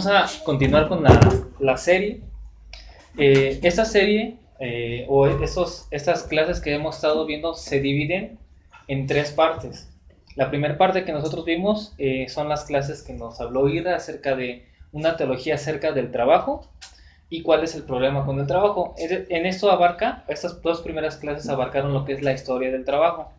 Vamos a continuar con la serie. Esta serie estas clases que hemos estado viendo se dividen en tres partes. La primera parte que nosotros vimos son las clases que nos habló Ira acerca de una teología acerca del trabajo y cuál es el problema con el trabajo. En esto estas dos primeras clases abarcaron lo que es la historia del trabajo.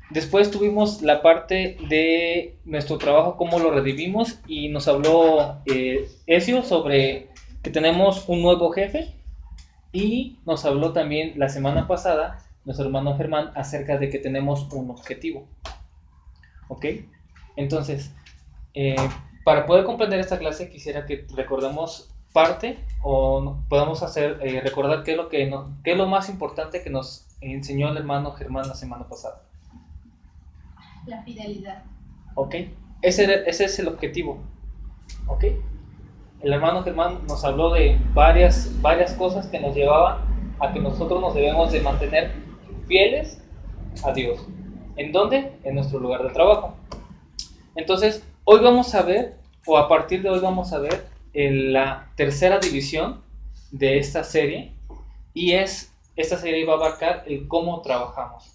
Después tuvimos la parte de nuestro trabajo, cómo lo redimimos, y nos habló Ezio sobre que tenemos un nuevo jefe, y nos habló también la semana pasada nuestro hermano Germán acerca de que tenemos un objetivo. ¿Ok? Entonces, eh, para poder comprender esta clase quisiera que recordemos parte o podamos recordar qué es lo más importante que nos enseñó el hermano Germán la semana pasada. La fidelidad. ¿Ok? Ese es el objetivo. ¿Ok? El hermano Germán nos habló de varias cosas que nos llevaban a que nosotros nos debemos de mantener fieles a Dios. ¿En dónde? En nuestro lugar de trabajo. Entonces, hoy vamos a ver, o a partir de hoy vamos a ver la tercera división de esta serie, y esta serie va a abarcar el cómo trabajamos.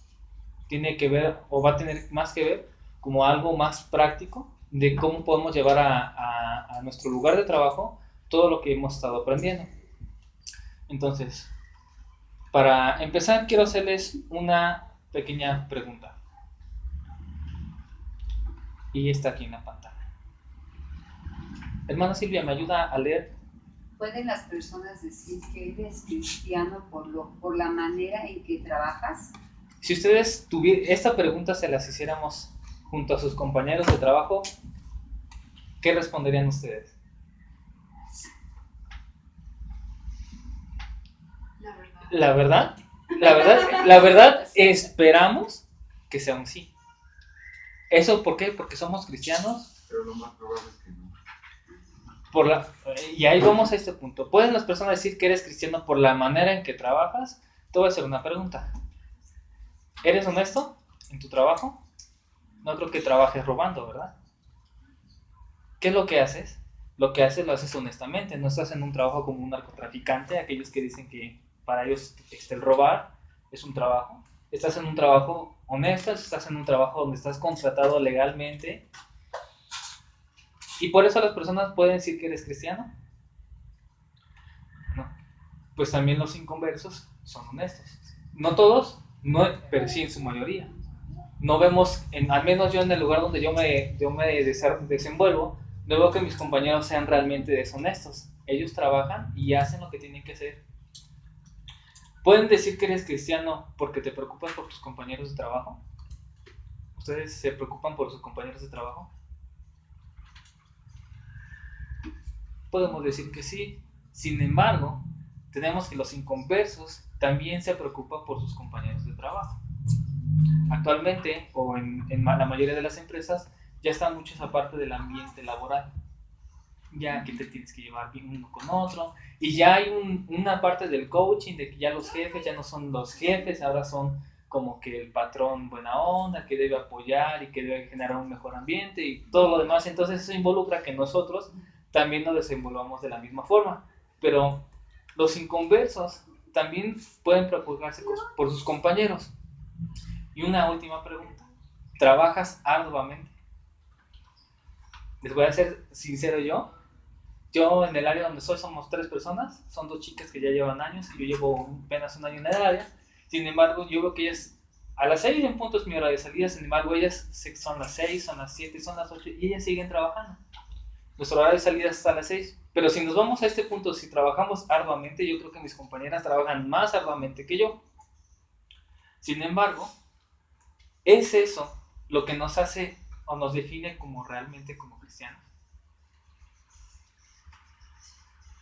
Tiene que ver, o va a tener más que ver, como algo más práctico de cómo podemos llevar a nuestro lugar de trabajo todo lo que hemos estado aprendiendo. Entonces, para empezar, quiero hacerles una pequeña pregunta. Y está aquí en la pantalla. Hermana Silvia, ¿me ayuda a leer? ¿Pueden las personas decir que eres cristiano por la manera en que trabajas? Si ustedes esta pregunta se las hiciéramos junto a sus compañeros de trabajo, ¿qué responderían ustedes? La verdad, esperamos que sea un sí. ¿Eso por qué? Porque somos cristianos. Pero lo más probable es que no. Y ahí vamos a este punto. ¿Pueden las personas decir que eres cristiano por la manera en que trabajas? Te voy a hacer una pregunta. ¿Eres honesto en tu trabajo? No creo que trabajes robando, ¿verdad? ¿Qué es lo que haces? Lo que lo haces honestamente. No estás en un trabajo como un narcotraficante, aquellos que dicen que para ellos el robar es un trabajo. Estás en un trabajo honesto, estás en un trabajo donde estás contratado legalmente. ¿Y por eso las personas pueden decir que eres cristiano? No. Pues también los inconversos son honestos. No todos, no, pero sí en su mayoría. No vemos, al menos yo en el lugar donde yo me desenvuelvo, no veo que mis compañeros sean realmente deshonestos. Ellos trabajan y hacen lo que tienen que hacer. ¿Pueden decir que eres cristiano porque te preocupas por tus compañeros de trabajo? ¿Ustedes se preocupan por sus compañeros de trabajo? Podemos decir que sí. Sin embargo, tenemos que los inconversos también se preocupan por sus compañeros de trabajo. Actualmente, o en la mayoría de las empresas, ya están mucho esa parte del ambiente laboral. Ya que te tienes que llevar bien uno con otro. Y ya hay una parte del coaching de que ya los jefes ya no son los jefes, ahora son como que el patrón buena onda, que debe apoyar y que debe generar un mejor ambiente y todo lo demás. Entonces eso involucra que nosotros también nos desenvolvamos de la misma forma. Pero los inconversos también pueden preocuparse por sus compañeros. Y una última pregunta. ¿Trabajas arduamente? Les voy a ser sincero yo. Yo en el área donde soy somos 3 personas. Son 2 chicas que ya llevan años y yo llevo apenas un año en el área. Sin embargo, yo veo que ellas a las 6 en punto es mi hora de salida. Sin embargo, ellas son las 6, son las 7, son las 8 y ellas siguen trabajando. Nuestra hora de salida es hasta las 6. Pero si nos vamos a este punto, si trabajamos arduamente, yo creo que mis compañeras trabajan más arduamente que yo. Sin embargo, ¿es eso lo que nos hace o nos define como realmente como cristianos?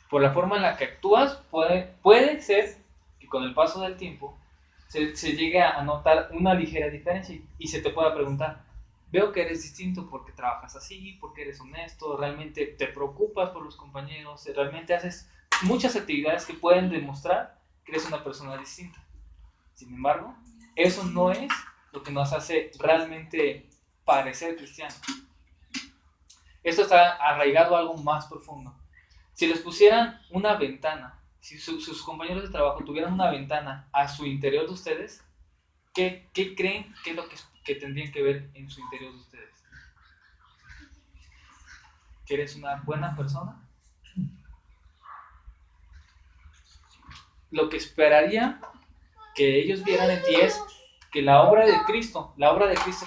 Por la forma en la que actúas, puede ser que con el paso del tiempo se llegue a notar una ligera diferencia y se te pueda preguntar, veo que eres distinto porque trabajas así, porque eres honesto, realmente te preocupas por los compañeros, realmente haces muchas actividades que pueden demostrar que eres una persona distinta. Sin embargo, eso no es lo que nos hace realmente parecer cristianos. Esto está arraigado a algo más profundo. Si les pusieran una ventana, si sus compañeros de trabajo tuvieran una ventana a su interior de ustedes, ¿qué creen que es lo que tendrían que ver en su interior de ustedes? ¿Que eres una buena persona? Lo que esperaría que ellos vieran en ti es que la obra de Cristo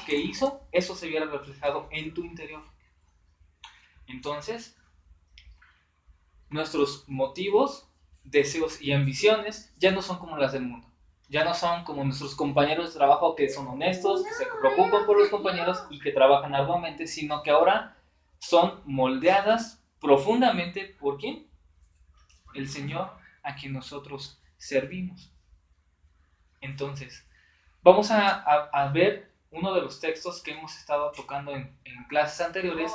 que hizo, eso se viera reflejado en tu interior. Entonces, nuestros motivos, deseos y ambiciones ya no son como las del mundo. Ya no son como nuestros compañeros de trabajo que son honestos, que se preocupan por los compañeros y que trabajan arduamente, sino que ahora son moldeadas profundamente por ¿quién? El Señor a quien nosotros servimos. Entonces, vamos a ver uno de los textos que hemos estado tocando en clases anteriores,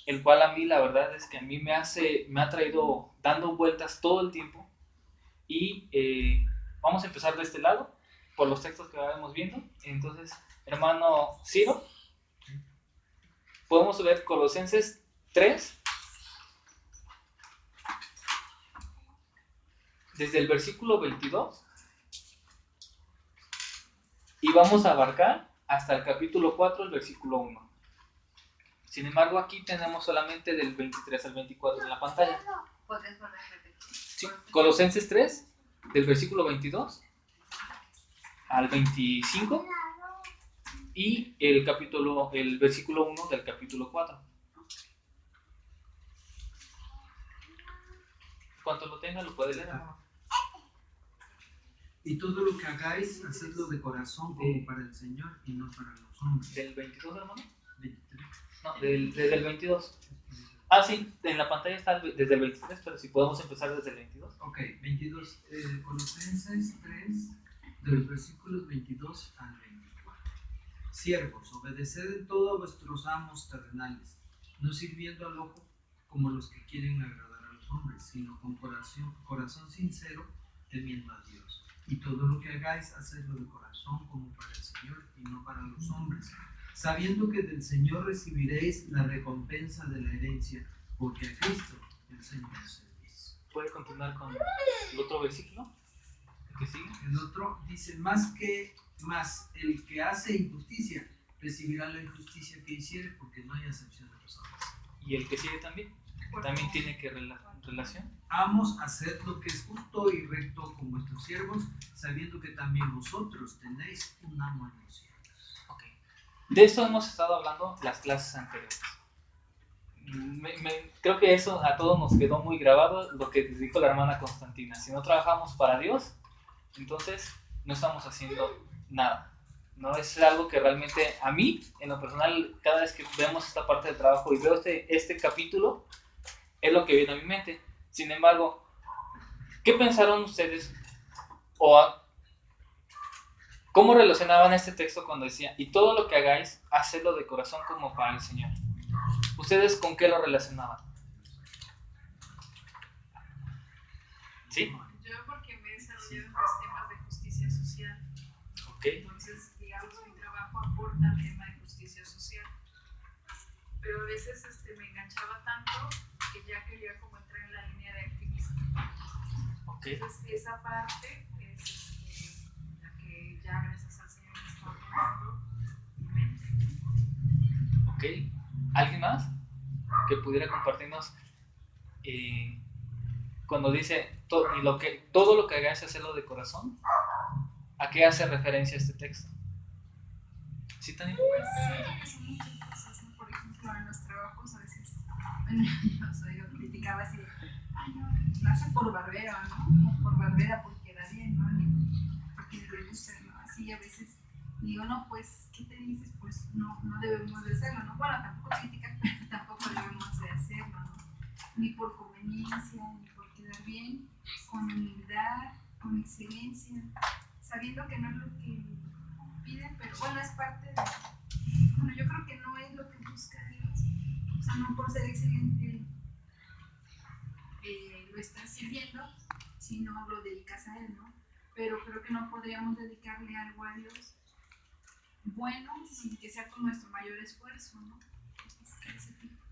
el cual a mí la verdad es que a mí me ha traído dando vueltas todo el tiempo. Y vamos a empezar de este lado, por los textos que vamos viendo. Entonces, hermano Ciro, podemos ver Colosenses 3, desde el versículo 22, y vamos a abarcar hasta el capítulo 4, el versículo 1. Sin embargo, aquí tenemos solamente del 23 al 24 en la pantalla. ¿Podrías volver a repetir? Sí, Colosenses 3, del versículo 22 al 25, y el versículo 1 del capítulo 4. Cuanto lo tenga, lo puede leer. Y todo lo que hagáis, hacedlo de corazón como para el Señor y no para los hombres. ¿Del 22, hermano? 23. No, desde el 22. Ah, sí, en la pantalla está desde el 23, pero si podemos empezar desde el 22. Ok, 22. Colosenses 3, de los versículos 22 al 24. Siervos, obedeced en todo a vuestros amos terrenales, no sirviendo al ojo como los que quieren agradar a los hombres, sino con corazón sincero, temiendo a Dios. Y todo lo que hagáis, hacedlo de corazón como para el Señor y no para los hombres, sabiendo que del Señor recibiréis la recompensa de la herencia, porque a Cristo el Señor servís. ¿Puede continuar con el otro versículo? ¿El que sigue? El otro dice, más el que hace injusticia recibirá la injusticia que hiciere, porque no hay acepción de personas. ¿Y el que sigue también? ¿También tiene que relación? Amos, haced lo que es justo y recto con vuestros siervos, sabiendo que también vosotros tenéis un amo en los cielos. Ok. De eso hemos estado hablando las clases anteriores. Creo que eso a todos nos quedó muy grabado, lo que dijo la hermana Constantina. Si no trabajamos para Dios, entonces no estamos haciendo nada. No es algo que realmente a mí, en lo personal, cada vez que vemos esta parte del trabajo y veo este capítulo, es lo que viene a mi mente. Sin embargo, ¿qué pensaron ustedes? ¿Cómo relacionaban este texto cuando decía, y todo lo que hagáis, hacedlo de corazón como para el Señor? ¿Ustedes con qué lo relacionaban? ¿Sí? Yo porque me he desarrollado en los temas de justicia social. Ok. Entonces, digamos, mi trabajo aporta al tema de justicia social. Pero a veces me enganchaba tanto que ya quería como entrar en la línea de activismo. Ok. Entonces, esa parte es la que ya gracias al Señor me está ordenando mi mente. Ok. ¿Alguien más que pudiera compartirnos cuando dice todo lo que hagáis hacerlo de corazón? ¿A qué hace referencia este texto? ¿Sí, Tania? Pues siento que son muchas cosas, ¿no? Por ejemplo, en los trabajos a veces, bueno, yo criticaba así, ay no, lo hace por barbero, ¿no? O por barbera porque queda bien, ¿no? Porque le gusta, ¿no? Así a veces digo, no, pues, ¿qué te dices? Pues no debemos de hacerlo, ¿no? Bueno, tampoco criticar, pero tampoco debemos de hacerlo, ¿no? Ni por conveniencia, ni por quedar bien, con humildad, con excelencia, sabiendo que no es lo que piden, pero bueno, es parte de... Bueno, yo creo que no es lo que busca Dios. O sea, no por ser excelente lo estás sirviendo, sino lo dedicas a Él, ¿no? Pero creo que no podríamos dedicarle algo a Dios bueno sin que sea con nuestro mayor esfuerzo, ¿no? Ese tipo.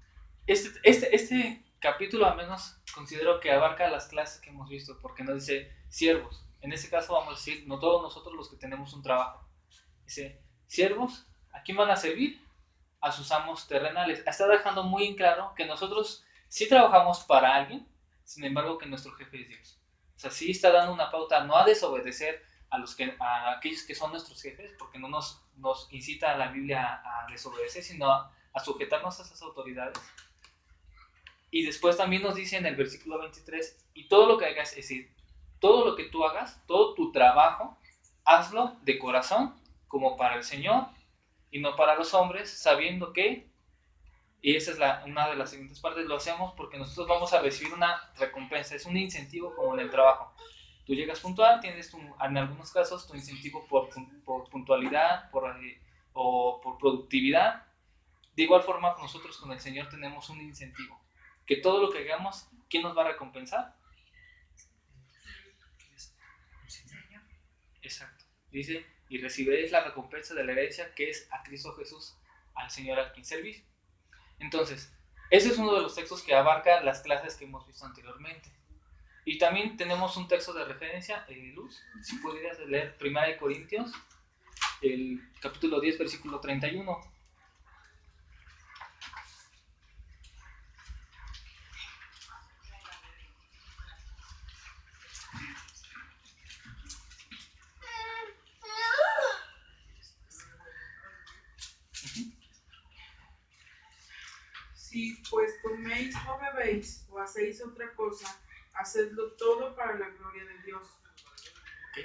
Este capítulo al menos considero que abarca las clases que hemos visto, porque nos dice siervos. En este caso vamos a decir, no todos nosotros los que tenemos un trabajo. Dice, siervos, ¿a quién van a servir? A sus amos terrenales. Está dejando muy en claro que nosotros sí trabajamos para alguien, sin embargo que nuestro jefe es Dios. O sea, sí está dando una pauta no a desobedecer a aquellos que son nuestros jefes, porque no nos incita a la Biblia a desobedecer, sino a sujetarnos a esas autoridades. Y después también nos dice en el versículo 23, y todo lo que hagas, es decir, todo lo que tú hagas, todo tu trabajo, hazlo de corazón, como para el Señor, y no para los hombres, sabiendo que, y esa es una de las siguientes partes, lo hacemos porque nosotros vamos a recibir una recompensa, es un incentivo como en el trabajo. Tú llegas puntual, tienes en algunos casos tu incentivo por puntualidad o por productividad. De igual forma, nosotros con el Señor tenemos un incentivo. Que todo lo que hagamos, ¿quién nos va a recompensar? Exacto. Dice, y recibiréis la recompensa de la herencia que es a Cristo Jesús, al Señor al quien servís. Entonces, ese es uno de los textos que abarca las clases que hemos visto anteriormente. Y también tenemos un texto de referencia, Luz, si pudieras leer 1 Corintios, el capítulo 10, versículo 31. Si pues coméis o bebéis o hacéis otra cosa, hacedlo todo para la gloria de Dios. Okay.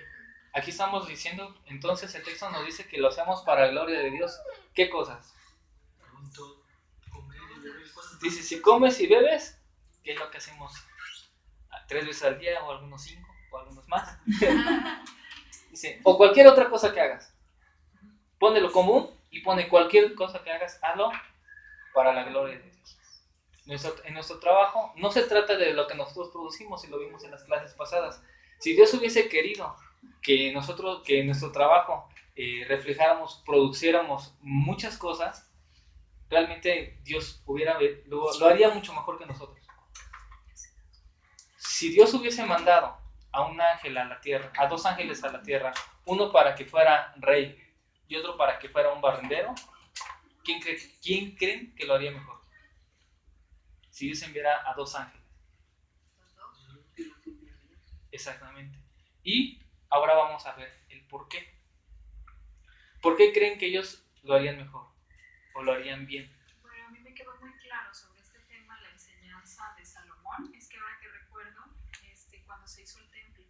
Aquí estamos diciendo, entonces el texto nos dice que lo hacemos para la gloria de Dios. ¿Qué cosas? Dice, si comes y bebes, ¿qué es lo que hacemos? 3 veces al día, o algunos 5, o algunos más. Dice, o cualquier otra cosa que hagas. Pone lo común y pone cualquier cosa que hagas, hazlo para la gloria de Dios. En nuestro trabajo no se trata de lo que nosotros producimos, y lo vimos en las clases pasadas. Si Dios hubiese querido que nosotros, que en nuestro trabajo reflejáramos, produciéramos muchas cosas, realmente Dios lo haría mucho mejor que nosotros. Si Dios hubiese mandado a un ángel a la tierra, a 2 ángeles a la tierra, uno para que fuera rey y otro para que fuera un barrendero, ¿quién creen que lo haría mejor? Si Dios enviara a 2 ángeles. Exactamente. Y ahora vamos a ver el por qué. ¿Por qué creen que ellos lo harían mejor o lo harían bien? Bueno, a mí me quedó muy claro sobre este tema la enseñanza de Salomón. Es que ahora que recuerdo, cuando se hizo el templo,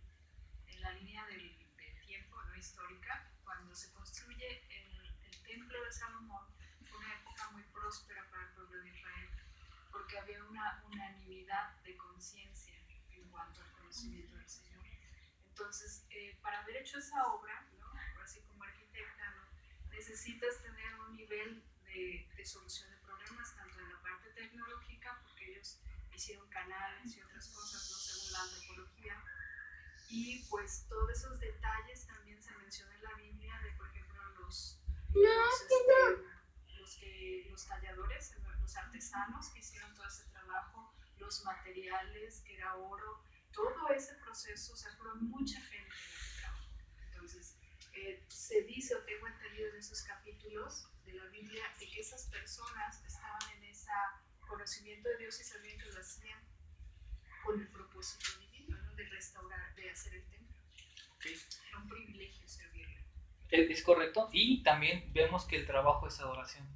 en la línea del tiempo no histórica, cuando se construye el templo de Salomón, fue una época muy próspera para el pueblo de Israel, porque había una unanimidad de conciencia en cuanto al conocimiento del Señor. Entonces, para haber hecho esa obra, ¿no? Así como arquitecta, ¿no? Necesitas tener un nivel de solución de problemas, tanto en la parte tecnológica, porque ellos hicieron canales y otras cosas, ¿no? Según la antropología. Y pues todos esos detalles también se menciona en la Biblia, de por ejemplo los talladores, los artesanos que hicieron todo ese trabajo, los materiales, que era oro, todo ese proceso, o sea, fueron mucha gente la que trabajó. Entonces, se dice, o tengo entendido en esos capítulos de la Biblia, de que esas personas estaban en ese conocimiento de Dios y sabían que lo hacían con el propósito divino, ¿no? De restaurar, de hacer el templo. Okay. Era un privilegio servirle. Es correcto, y también vemos que el trabajo es adoración.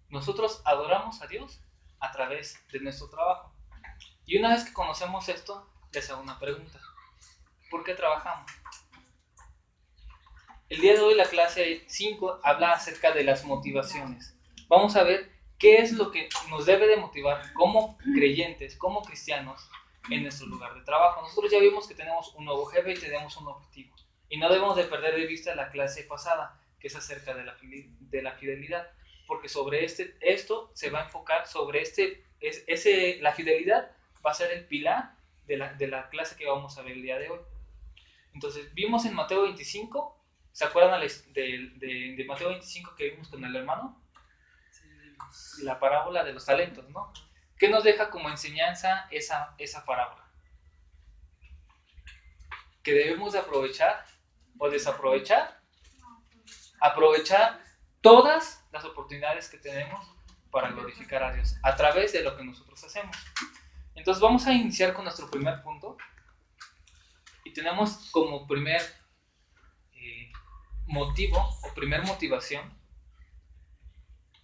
Nosotros adoramos a Dios a través de nuestro trabajo. Y una vez que conocemos esto, les hago una pregunta. ¿Por qué trabajamos? El día de hoy la clase 5 habla acerca de las motivaciones. Vamos a ver qué es lo que nos debe de motivar como creyentes, como cristianos, en nuestro lugar de trabajo. Nosotros ya vimos que tenemos un nuevo jefe y tenemos un objetivo. Y no debemos de perder de vista la clase pasada, que es acerca de la fidelidad. Porque sobre esto se va a enfocar sobre la fidelidad va a ser el pilar de la clase que vamos a ver el día de hoy. Entonces, vimos en Mateo 25, ¿se acuerdan de Mateo 25 que vimos con el hermano? La parábola de los talentos, ¿no? ¿Qué nos deja como enseñanza esa parábola? Que debemos de aprovechar o desaprovechar, aprovechar todas las oportunidades que tenemos para glorificar a Dios a través de lo que nosotros hacemos. Entonces vamos a iniciar con nuestro primer punto y tenemos como primer motivo o primer motivación: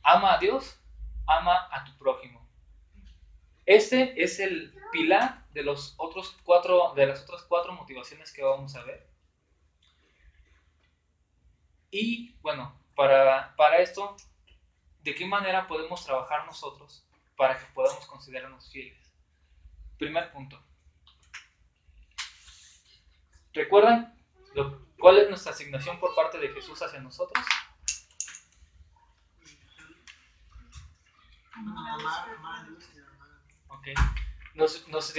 ama a Dios, ama a tu prójimo. Este es el pilar de las otras cuatro motivaciones que vamos a ver. Y bueno, para esto, ¿de qué manera podemos trabajar nosotros para que podamos considerarnos fieles? Primer punto. ¿Recuerdan cuál es nuestra asignación por parte de Jesús hacia nosotros? Okay. Nos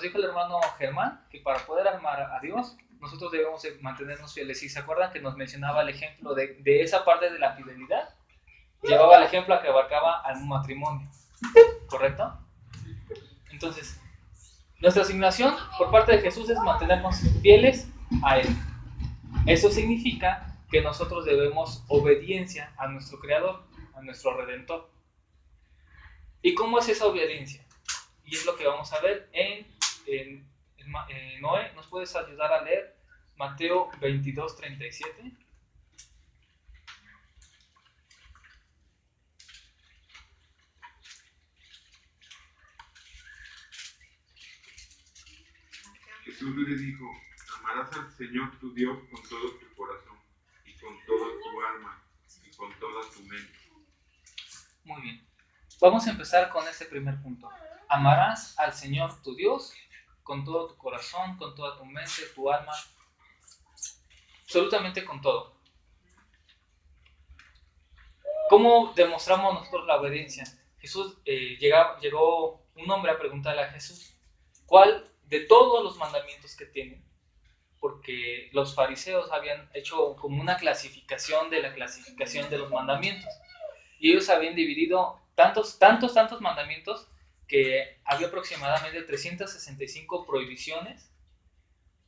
dijo el hermano Germán que para poder amar a Dios, nosotros debemos mantenernos fieles. Y se acuerdan que nos mencionaba el ejemplo de esa parte de la fidelidad. Llevaba el ejemplo a que abarcaba al matrimonio, ¿correcto? Entonces, nuestra asignación por parte de Jesús es mantenernos fieles a Él. Eso significa que nosotros debemos obediencia a nuestro Creador, a nuestro Redentor. ¿Y cómo es esa obediencia? Y es lo que vamos a ver en Noé. ¿Nos puedes ayudar a leer Mateo 22:37? Jesús le dijo: amarás al Señor tu Dios con todo tu corazón y con toda tu alma y con toda tu mente. Muy bien. Vamos a empezar con ese primer punto. Amarás al Señor tu Dios con todo tu corazón, con toda tu mente, tu alma, absolutamente con todo. ¿Cómo demostramos nosotros la obediencia? Jesús, llegó un hombre a preguntarle a Jesús, ¿cuál de todos los mandamientos que tienen? Porque los fariseos habían hecho como una clasificación de la clasificación de los mandamientos. Y ellos habían dividido tantos mandamientos que había aproximadamente 365 prohibiciones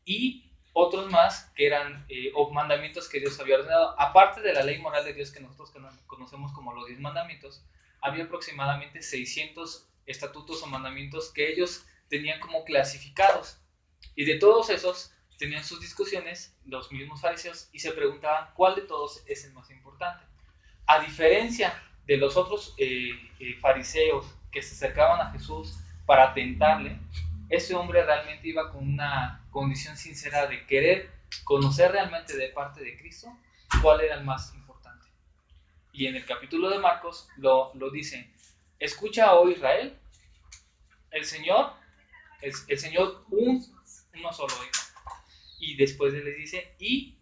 y otros más que eran mandamientos que Dios había ordenado. Aparte de la ley moral de Dios que nosotros conocemos como los 10 mandamientos, había aproximadamente 600 estatutos o mandamientos que ellos tenían como clasificados. Y de todos esos tenían sus discusiones los mismos fariseos y se preguntaban cuál de todos es el más importante. A diferencia de los otros fariseos que se acercaban a Jesús para tentarle, ese hombre realmente iba con una condición sincera de querer conocer realmente de parte de Cristo cuál era el más importante. Y en el capítulo de Marcos lo dice: escucha, oh Israel, el Señor uno solo es. Y después le dice, y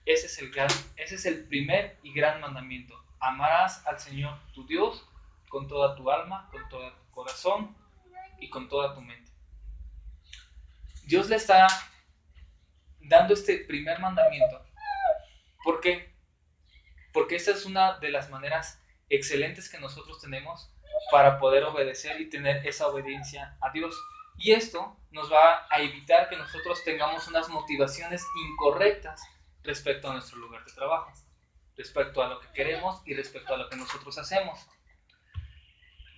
ese es el primer y gran mandamiento: amarás al Señor tu Dios con toda tu alma, con todo tu corazón y con toda tu mente. Dios le está dando este primer mandamiento. ¿Por qué? Porque esta es una de las maneras excelentes que nosotros tenemos para poder obedecer y tener esa obediencia a Dios. Y esto nos va a evitar que nosotros tengamos unas motivaciones incorrectas respecto a nuestro lugar de trabajo, respecto a lo que queremos y respecto a lo que nosotros hacemos.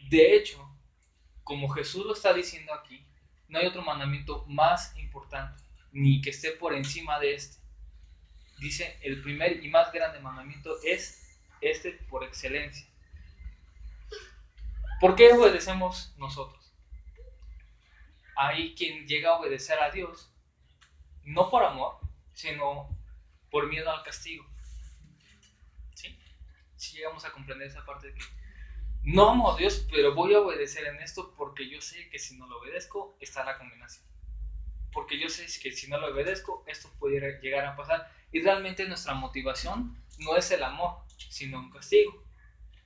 De hecho, como Jesús lo está diciendo aquí, no hay otro mandamiento más importante, ni que esté por encima de este. Dice, el primer y más grande mandamiento es este por excelencia. ¿Por qué obedecemos nosotros? Hay quien llega a obedecer a Dios, no por amor, sino por miedo al castigo. ¿Sí? Si llegamos a comprender esa parte de que no amo a Dios, pero voy a obedecer en esto porque yo sé que si no lo obedezco está la condenación. Porque yo sé que si no lo obedezco esto puede llegar a pasar. Y realmente nuestra motivación no es el amor, sino un castigo.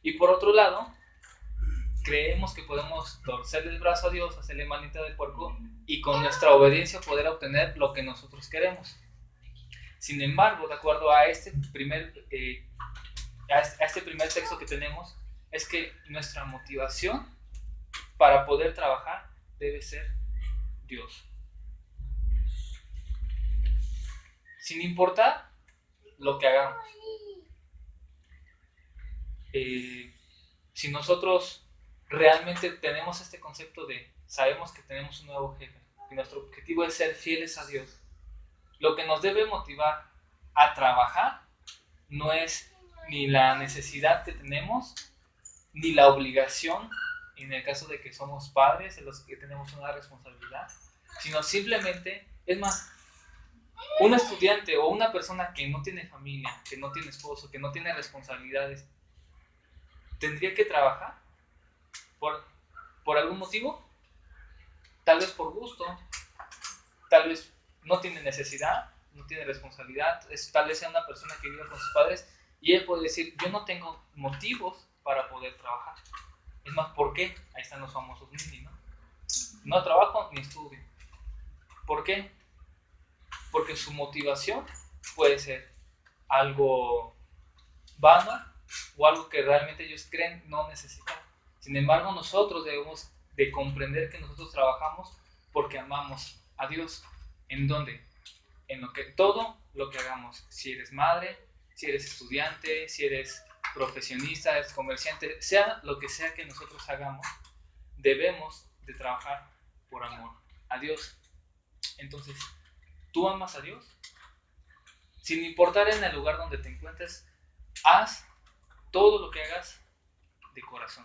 Y por otro lado, creemos que podemos torcerle el brazo a Dios, hacerle manita de puerco y con nuestra obediencia poder obtener lo que nosotros queremos. Sin embargo, de acuerdo a este primer texto que tenemos, es que nuestra motivación para poder trabajar debe ser Dios. Sin importar lo que hagamos. Si nosotros realmente tenemos este concepto de, sabemos que tenemos un nuevo jefe, y nuestro objetivo es ser fieles a Dios, lo que nos debe motivar a trabajar no es ni la necesidad que tenemos, ni la obligación, en el caso de que somos padres, en los que tenemos una responsabilidad, sino simplemente, es más, un estudiante o una persona que no tiene familia, que no tiene esposo, que no tiene responsabilidades, ¿tendría que trabajar por algún motivo? Tal vez por gusto, tal vez no tiene necesidad, no tiene responsabilidad, tal vez sea una persona que vive con sus padres y él puede decir, yo no tengo motivos para poder trabajar. Es más, ¿por qué? Ahí están los famosos NINI, ¿no? No trabajo ni estudio. ¿Por qué? Porque su motivación puede ser algo vano o algo que realmente ellos creen no necesitar. Sin embargo, nosotros debemos de comprender que nosotros trabajamos porque amamos a Dios. ¿En dónde? En todo lo que hagamos. Si eres madre, si eres estudiante, si eres profesionista, eres comerciante, sea lo que sea que nosotros hagamos, debemos de trabajar por amor a Dios. Entonces, ¿tú amas a Dios? Sin importar en el lugar donde te encuentres, haz todo lo que hagas de corazón.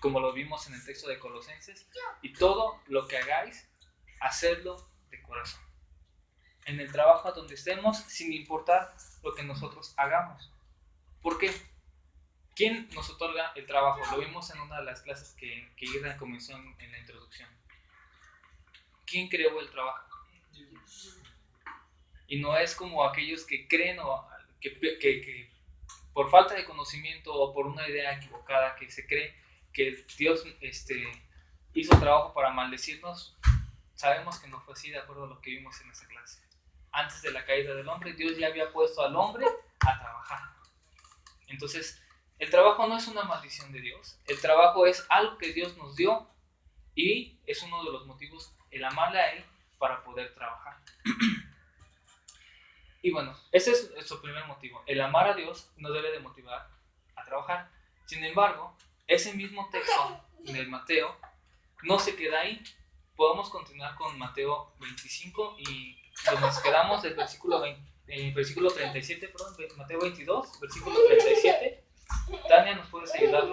Como lo vimos en el texto de Colosenses, y todo lo que hagáis, hacedlo de corazón. En el trabajo donde estemos, sin importar lo que nosotros hagamos. ¿Por qué? ¿Quién nos otorga el trabajo? Lo vimos en una de las clases que Irra comenzó en la introducción. ¿Quién creó el trabajo? Y no es como aquellos que creen o que por falta de conocimiento o por una idea equivocada que se cree que Dios hizo trabajo para maldecirnos. Sabemos que no fue así de acuerdo a lo que vimos en esa clase. Antes de la caída del hombre, Dios ya había puesto al hombre a trabajar. Entonces, el trabajo no es una maldición de Dios. El trabajo es algo que Dios nos dio y es uno de los motivos, el amarle a Él para poder trabajar. Y bueno, ese es nuestro primer motivo. El amar a Dios nos debe de motivar a trabajar. Sin embargo, ese mismo texto de Mateo no se queda ahí. Podemos continuar con Mateo 25 y nos quedamos del versículo 37, perdón, Mateo 22, versículo 37. Tania, ¿nos puedes ayudar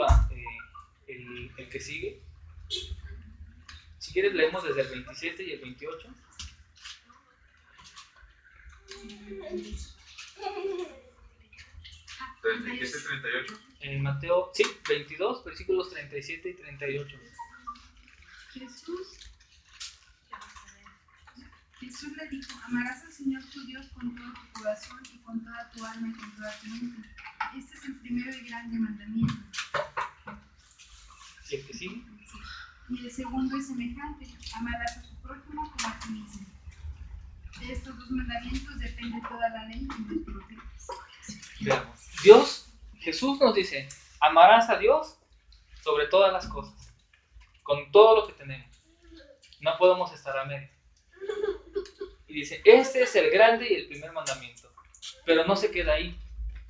el que sigue? Si quieres leemos desde el 27 y el 28. ¿37, 38? En Mateo, sí, 22, versículos 37 y 38. Jesús le dijo, amarás al Señor tu Dios con todo tu corazón y con toda tu alma y con toda tu mente. Este es el primero y grande mandamiento. ¿Y el que sigue? Sí. Y el segundo es semejante, amarás a tu prójimo como a ti mismo. De estos dos mandamientos depende toda la ley y los profetas. Veamos. Jesús nos dice, amarás a Dios sobre todas las cosas, con todo lo que tenemos. No podemos estar a medio. Y dice, este es el grande y el primer mandamiento. Pero no se queda ahí.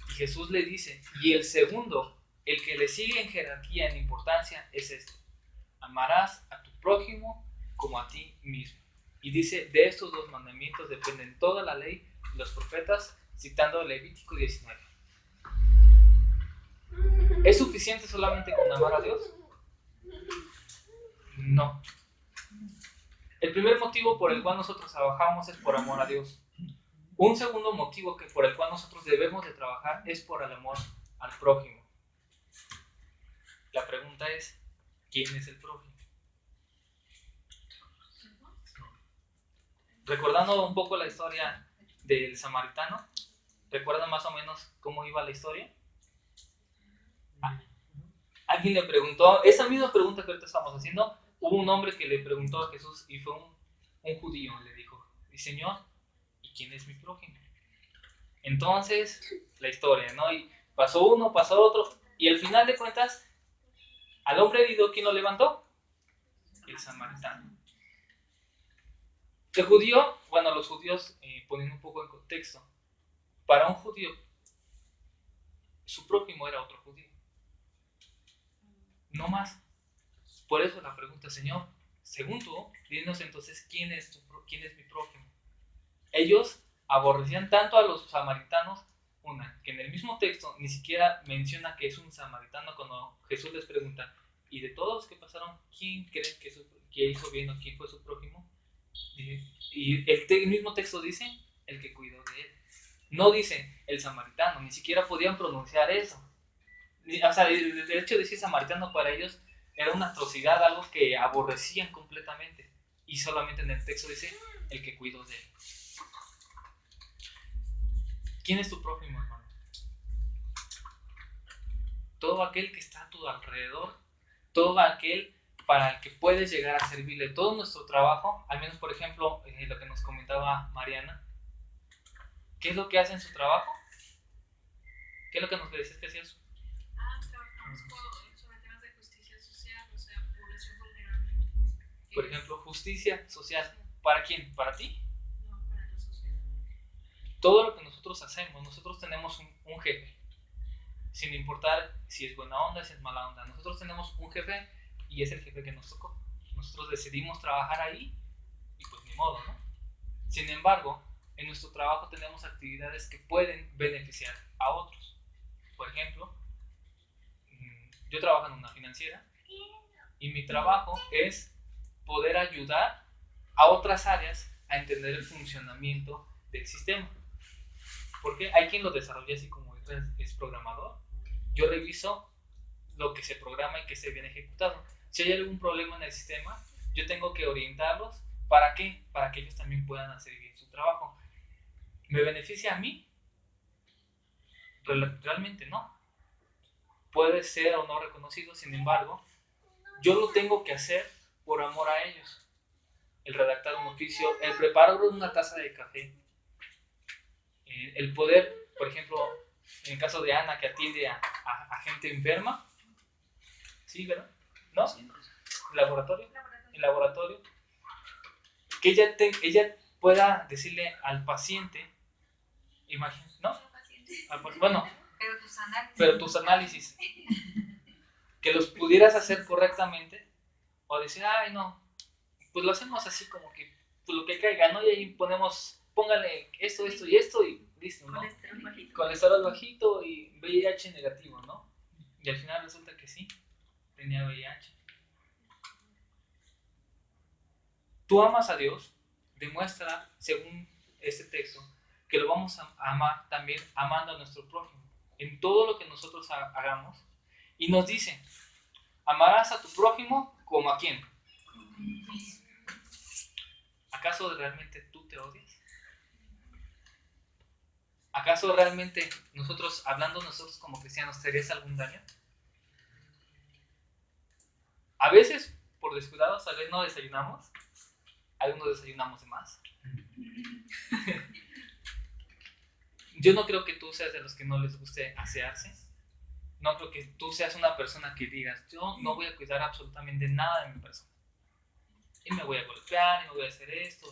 Y Jesús le dice, y el segundo, el que le sigue en jerarquía, en importancia, es este. Amarás a tu prójimo como a ti mismo. Y dice, de estos dos mandamientos dependen toda la ley y los profetas, citando Levítico 19. ¿Es suficiente solamente con amar a Dios? No. El primer motivo por el cual nosotros trabajamos es por amor a Dios. Un segundo motivo por el cual nosotros debemos de trabajar es por el amor al prójimo. La pregunta es, ¿quién es el prójimo? Recordando un poco la historia del samaritano, ¿recuerdan más o menos cómo iba la historia? Alguien le preguntó, esa misma pregunta que ahorita estamos haciendo, hubo un hombre que le preguntó a Jesús y fue un judío, le dijo, y Señor, ¿y quién es mi prójimo? Entonces, la historia, ¿no? Y pasó uno, pasó otro, y al final de cuentas, Al hombre herido, ¿quién lo levantó? El samaritano. El judío, bueno, los judíos, poniendo un poco en contexto, para un judío, su prójimo era otro judío. No más. Por eso la pregunta, Señor, según tú, dinos entonces quién es mi prójimo. Ellos aborrecían tanto a los samaritanos, que en el mismo texto ni siquiera menciona que es un samaritano cuando Jesús les pregunta, y de todos los que pasaron, ¿quién creen que hizo bien o quién fue su prójimo? Y el mismo texto dice, el que cuidó de él. No dice el samaritano, ni siquiera podían pronunciar eso. O sea, el hecho de decir samaritano para ellos era una atrocidad, algo que aborrecían completamente. Y solamente en el texto dice, el que cuidó de él. ¿Quién es tu prójimo, hermano? Todo aquel que está a tu alrededor, todo aquel para el que puedes llegar a servirle. Todo nuestro trabajo, al menos por ejemplo, lo que nos comentaba Mariana, ¿qué es lo que hace en su trabajo? ¿Qué es lo que nos decías que hacía eso? Trabajamos sobre temas de justicia social, o sea, población vulnerable. Por ejemplo, justicia social. ¿Para quién? ¿Para ti? No, para la sociedad. Todo lo que nosotros hacemos, nosotros tenemos un jefe. Sin importar si es buena onda, si es mala onda. Nosotros tenemos un jefe y es el jefe que nos tocó. Nosotros decidimos trabajar ahí y pues ni modo, ¿no? Sin embargo, en nuestro trabajo tenemos actividades que pueden beneficiar a otros. Por ejemplo, yo trabajo en una financiera y mi trabajo es poder ayudar a otras áreas a entender el funcionamiento del sistema. Porque hay quien lo desarrolla así como es programador. Yo reviso lo que se programa y que esté bien ejecutado. Si hay algún problema en el sistema, yo tengo que orientarlos. ¿Para qué? Para que ellos también puedan hacer bien su trabajo. ¿Me beneficia a mí? Realmente no. Puede ser o no reconocido, sin embargo, yo lo tengo que hacer por amor a ellos. El redactar un oficio, el preparar una taza de café, el poder, por ejemplo, en el caso de Ana, que atiende a gente enferma, ¿sí, verdad? ¿No? El laboratorio, que ella pueda decirle al paciente, ¿no? Bueno, pero tus análisis, que los pudieras hacer correctamente, o decir, ay, no, pues lo hacemos así como que pues lo que caiga, ¿no? Y ahí póngale esto y esto y listo, ¿no? Colesterol bajito y VIH negativo, ¿no? Y al final resulta que sí, tenía VIH. Tú amas a Dios, demuestra, según este texto, que lo vamos a amar también amando a nuestro prójimo en todo lo que nosotros hagamos. Y nos dice, amarás a tu prójimo como a quién. ¿Acaso realmente tú te odias? ¿Acaso realmente nosotros, hablando nosotros como cristianos, te harías algún daño? A veces, por descuidados, tal vez no desayunamos. Algunos desayunamos de más. Yo no creo que tú seas de los que no les guste asearse. No creo que tú seas una persona que digas, yo no voy a cuidar absolutamente nada de mi persona. Y me voy a golpear, y me voy a hacer esto.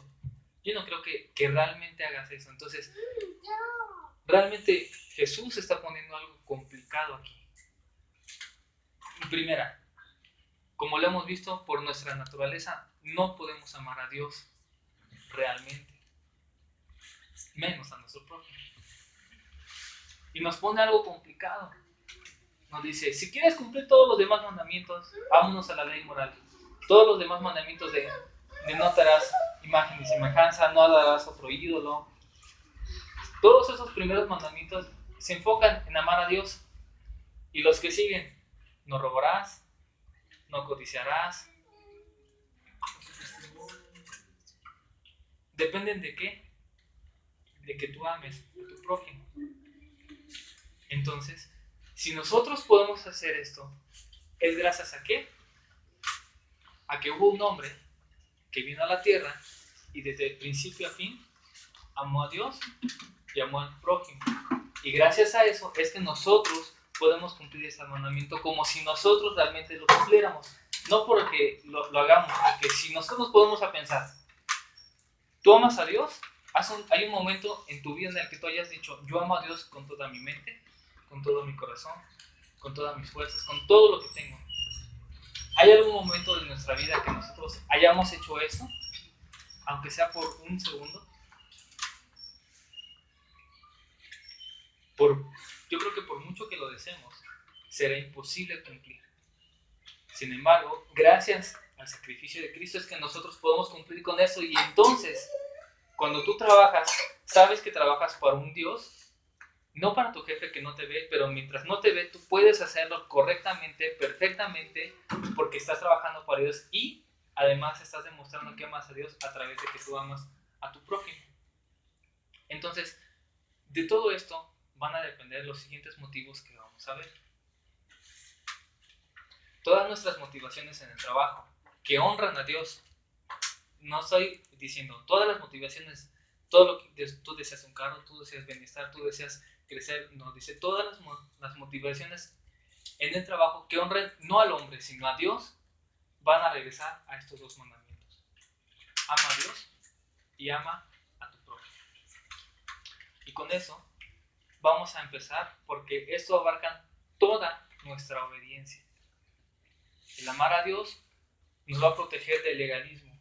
Yo no creo que realmente hagas eso. Entonces, realmente Jesús está poniendo algo complicado aquí. Primera, como lo hemos visto, por nuestra naturaleza no podemos amar a Dios realmente, menos a nuestro prójimo. Y nos pone algo complicado. Nos dice, si quieres cumplir todos los demás mandamientos, vámonos a la ley moral. Todos los demás mandamientos de no te harás imagen ni semejanza, no adorarás otro ídolo. Todos esos primeros mandamientos se enfocan en amar a Dios. Y los que siguen, no robarás, no codiciarás. ¿Dependen de qué? De que tú ames a tu prójimo. Entonces, si nosotros podemos hacer esto, ¿es gracias a qué? A que hubo un hombre que vino a la tierra y desde principio a fin amó a Dios y amó al prójimo. Y gracias a eso es que nosotros podemos cumplir ese mandamiento como si nosotros realmente lo cumpliéramos. No porque lo hagamos, porque si nosotros podemos pensar, ¿tú amas a Dios? Hay un momento en tu vida en el que tú hayas dicho, yo amo a Dios con toda mi mente, con todo mi corazón, con todas mis fuerzas, con todo lo que tengo. ¿Hay algún momento de nuestra vida que nosotros hayamos hecho eso? Aunque sea por un segundo. Yo creo que por mucho que lo deseemos, será imposible cumplir. Sin embargo, gracias al sacrificio de Cristo es que nosotros podemos cumplir con eso. Y entonces, cuando tú trabajas, sabes que trabajas para un Dios, no para tu jefe que no te ve, pero mientras no te ve, tú puedes hacerlo correctamente, perfectamente, porque estás trabajando para Dios y además estás demostrando que amas a Dios a través de que tú amas a tu prójimo. Entonces, de todo esto van a depender los siguientes motivos que vamos a ver. Todas nuestras motivaciones en el trabajo que honran a Dios. No estoy diciendo todas las motivaciones, todo lo que tú deseas un carro, tú deseas bienestar, tú deseas crecer. No, dice todas las motivaciones en el trabajo que honren no al hombre, sino a Dios, van a regresar a estos dos mandamientos. Ama a Dios y ama a tu prójimo. Y con eso vamos a empezar porque esto abarca toda nuestra obediencia. El amar a Dios nos va a proteger del legalismo.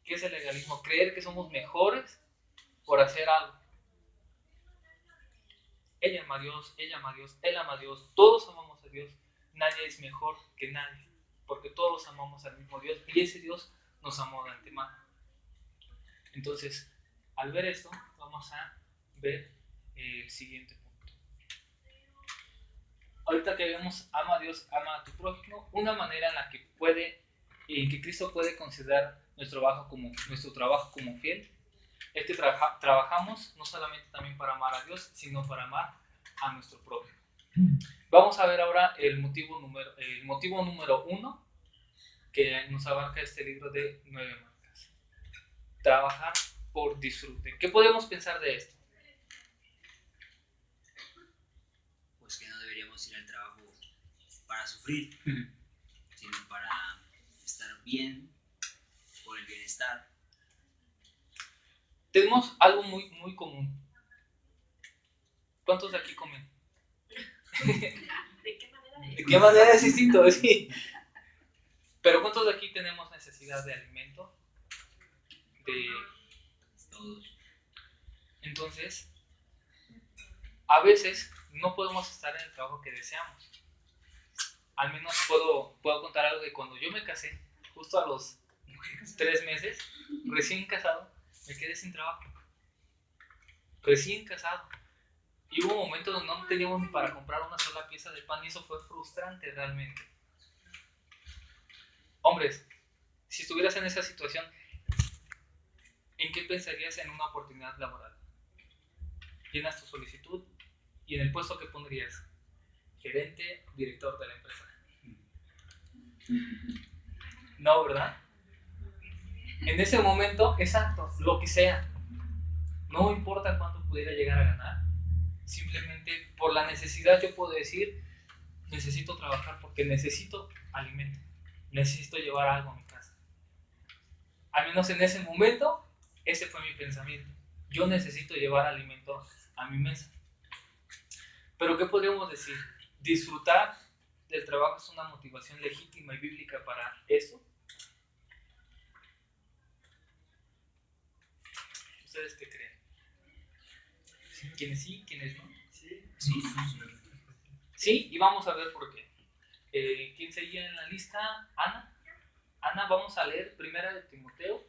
¿Qué es el legalismo? Creer que somos mejores por hacer algo. Ella ama a Dios, ella ama a Dios, él ama a Dios, todos amamos a Dios. Nadie es mejor que nadie, porque todos amamos al mismo Dios y ese Dios nos amó de antemano. Entonces, al ver esto, vamos a ver el siguiente punto. Ahorita que vemos ama a Dios, ama a tu prójimo, una manera en la que Cristo puede considerar nuestro trabajo como fiel, es que trabajamos no solamente también para amar a Dios, sino para amar a nuestro prójimo. Vamos a ver ahora el motivo número 1 que nos abarca este libro de 9 marcas. Trabajar por disfrute. ¿Qué podemos pensar de esto? Pues que no deberíamos ir al trabajo para sufrir, sino para estar bien, por el bienestar. Tenemos algo muy, muy común. ¿Cuántos de aquí comen? ¿De qué manera? ¿De qué manera es distinto? Sí. Pero ¿cuántos de aquí tenemos necesidad de alimento? De Todos. Entonces, a veces no podemos estar en el trabajo que deseamos. Al menos puedo contar algo de cuando yo me casé, justo a los 3 meses, recién casado, me quedé sin trabajo. Recién casado. Y hubo un momento donde no teníamos ni para comprar una sola pieza de pan y eso fue frustrante realmente. Hombres, si estuvieras en esa situación, ¿en qué pensarías en una oportunidad laboral? Llenas tu solicitud y en el puesto que pondrías, gerente, director de la empresa. No, ¿verdad? En ese momento, exacto, lo que sea. No importa cuánto pudiera llegar a ganar. Simplemente por la necesidad yo puedo decir, necesito trabajar porque necesito alimento. Necesito llevar algo a mi casa. Al menos en ese momento, ese fue mi pensamiento. Yo necesito llevar alimento a mi mesa. Pero ¿qué podríamos decir? Disfrutar del trabajo es una motivación legítima y bíblica para eso. ¿Ustedes qué creen? ¿Quiénes sí? ¿Quiénes no? Sí. Sí, y vamos a ver por qué. ¿Quién seguía en la lista? Ana. Ana, vamos a leer 1 de Timoteo,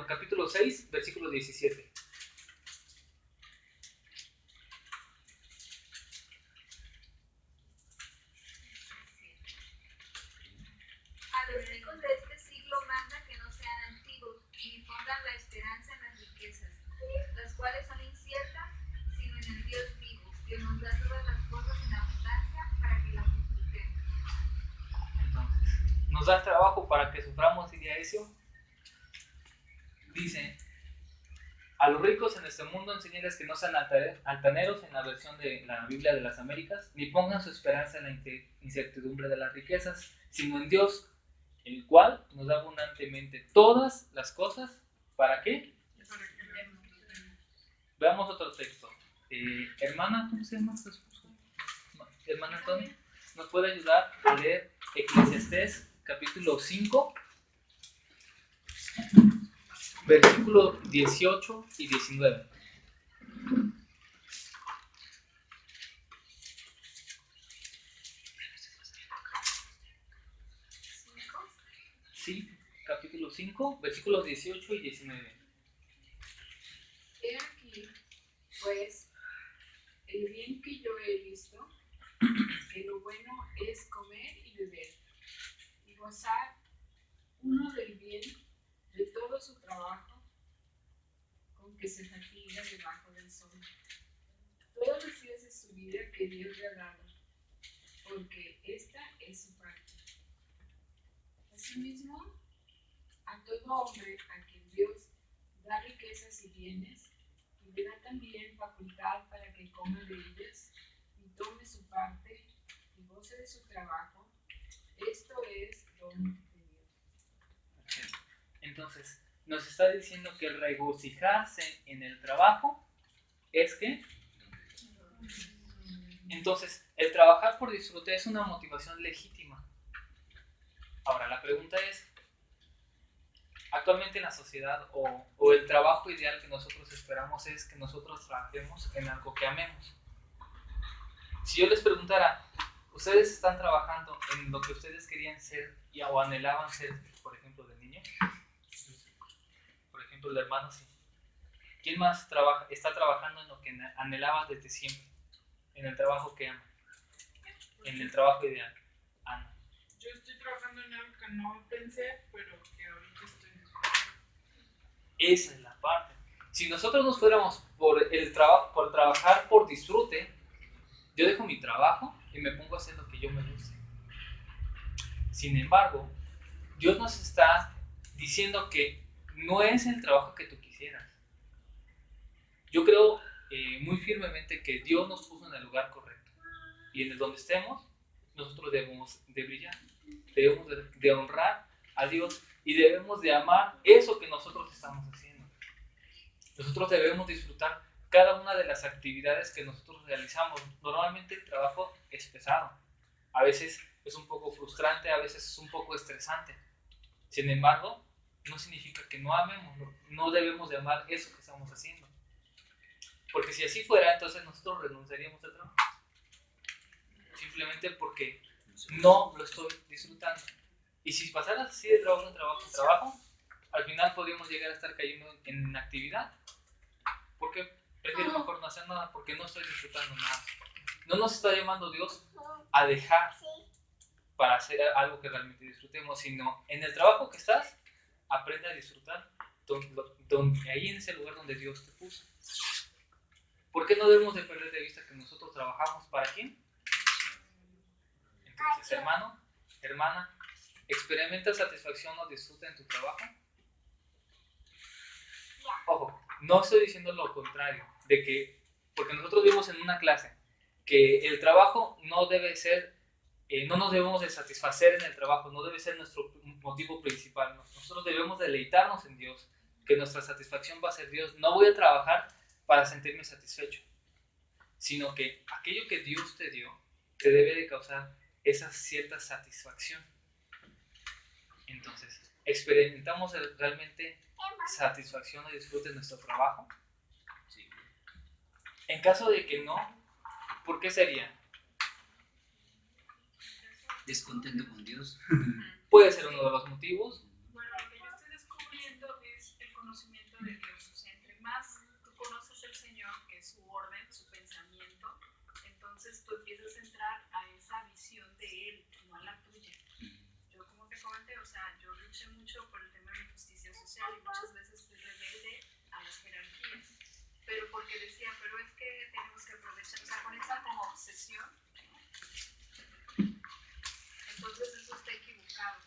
capítulo 6, versículo 17. A los ricos de este siglo manda que no sean antiguos, ni pongan la esperanza en las riquezas, las cuales son inciertas, sino en el Dios vivo, que nos da todas las cosas en abundancia para que las disfrutemos. Entonces, ¿nos da trabajo para que suframos, diría eso? Dice, A los ricos en este mundo enséñales que no sean altaneros en la versión de la Biblia de las Américas, ni pongan su esperanza en la incertidumbre de las riquezas, sino en Dios, el cual nos da abundantemente todas las cosas. ¿Para qué? Veamos otro texto. Hermana, ¿cómo se llama su esposo? Hermana Antonia, ¿nos puede ayudar a leer Eclesiastés capítulo 5? Versículos 18 y 19. Sí, capítulo 5, versículos 18 y 19. He aquí, pues, el bien que yo he visto, que lo bueno es comer y beber, y gozar uno del bien de todo su trabajo, con que se fatiga debajo del sol, todos los días de su vida que Dios le ha dado, porque esta es su parte. Asimismo, a todo hombre a quien Dios da riquezas y bienes, y le da también facultad para que coma de ellas, y tome su parte, y goce de su trabajo, esto es don de Dios. Entonces, nos está diciendo que el regocijarse en el trabajo es que, entonces, el trabajar por disfrute es una motivación legítima. Ahora, la pregunta es, actualmente en la sociedad o el trabajo ideal que nosotros esperamos es que nosotros trabajemos en algo que amemos. Si yo les preguntara, ¿ustedes están trabajando en lo que ustedes querían ser o anhelaban ser, por ejemplo, de niño? Por ejemplo, el hermano, sí. ¿Quién más está trabajando en lo que anhelabas desde siempre? En el trabajo que ama. En el trabajo ideal. Ana. Yo estoy trabajando en algo que no pensé, pero que ahorita estoy disfrutando. Esa es la parte. Si nosotros nos fuéramos por trabajar por disfrute, yo dejo mi trabajo y me pongo a hacer lo que yo me guste. Sin embargo, Dios nos está diciendo que no es el trabajo que tú quisieras. Yo creo muy firmemente que Dios nos puso en el lugar correcto. Y en el donde estemos, nosotros debemos de brillar. Debemos de honrar a Dios y debemos de amar eso que nosotros estamos haciendo. Nosotros debemos disfrutar cada una de las actividades que nosotros realizamos. Normalmente el trabajo es pesado. A veces es un poco frustrante, a veces es un poco estresante. Sin embargo, no significa que no amemos, no debemos de amar eso que estamos haciendo. Porque si así fuera, entonces nosotros renunciaríamos al trabajo. Simplemente porque no lo estoy disfrutando. Y si pasaras así de trabajo en trabajo en trabajo, al final podríamos llegar a estar cayendo en inactividad. Porque prefiero mejor no hacer nada, porque no estoy disfrutando nada. No nos está llamando Dios a dejar para hacer algo que realmente disfrutemos, sino en el trabajo que estás, aprende a disfrutar ahí en ese lugar donde Dios te puso. ¿Por qué no debemos de perder de vista que nosotros trabajamos para quién? Entonces, hermano, hermana, ¿experimentas satisfacción o disfruta en tu trabajo? Ojo, no estoy diciendo lo contrario, de que, porque nosotros vimos en una clase que el trabajo no debe ser, no nos debemos de satisfacer en el trabajo, no debe ser nuestro motivo principal. Nosotros debemos deleitarnos en Dios, que nuestra satisfacción va a ser Dios. No voy a trabajar para sentirme satisfecho, sino que aquello que Dios te dio te debe de causar esa cierta satisfacción. Entonces, ¿experimentamos realmente satisfacción o disfrute en nuestro trabajo? Sí. En caso de que no, ¿por qué sería? Descontento con Dios. Puede ser uno de los motivos. Bueno, lo que yo estoy descubriendo es el conocimiento de Dios. O sea, entre más tú conoces al Señor, que es su orden, su pensamiento, entonces tú empiezas a entrar a esa visión de Él, no a la tuya. Yo, como te comenté, o sea, yo luché mucho por el tema de justicia social y muchas veces fui rebelde a las jerarquías. Pero porque decía, pero es que tenemos que aprovechar, o sea, con esa como obsesión. Entonces eso está equivocado.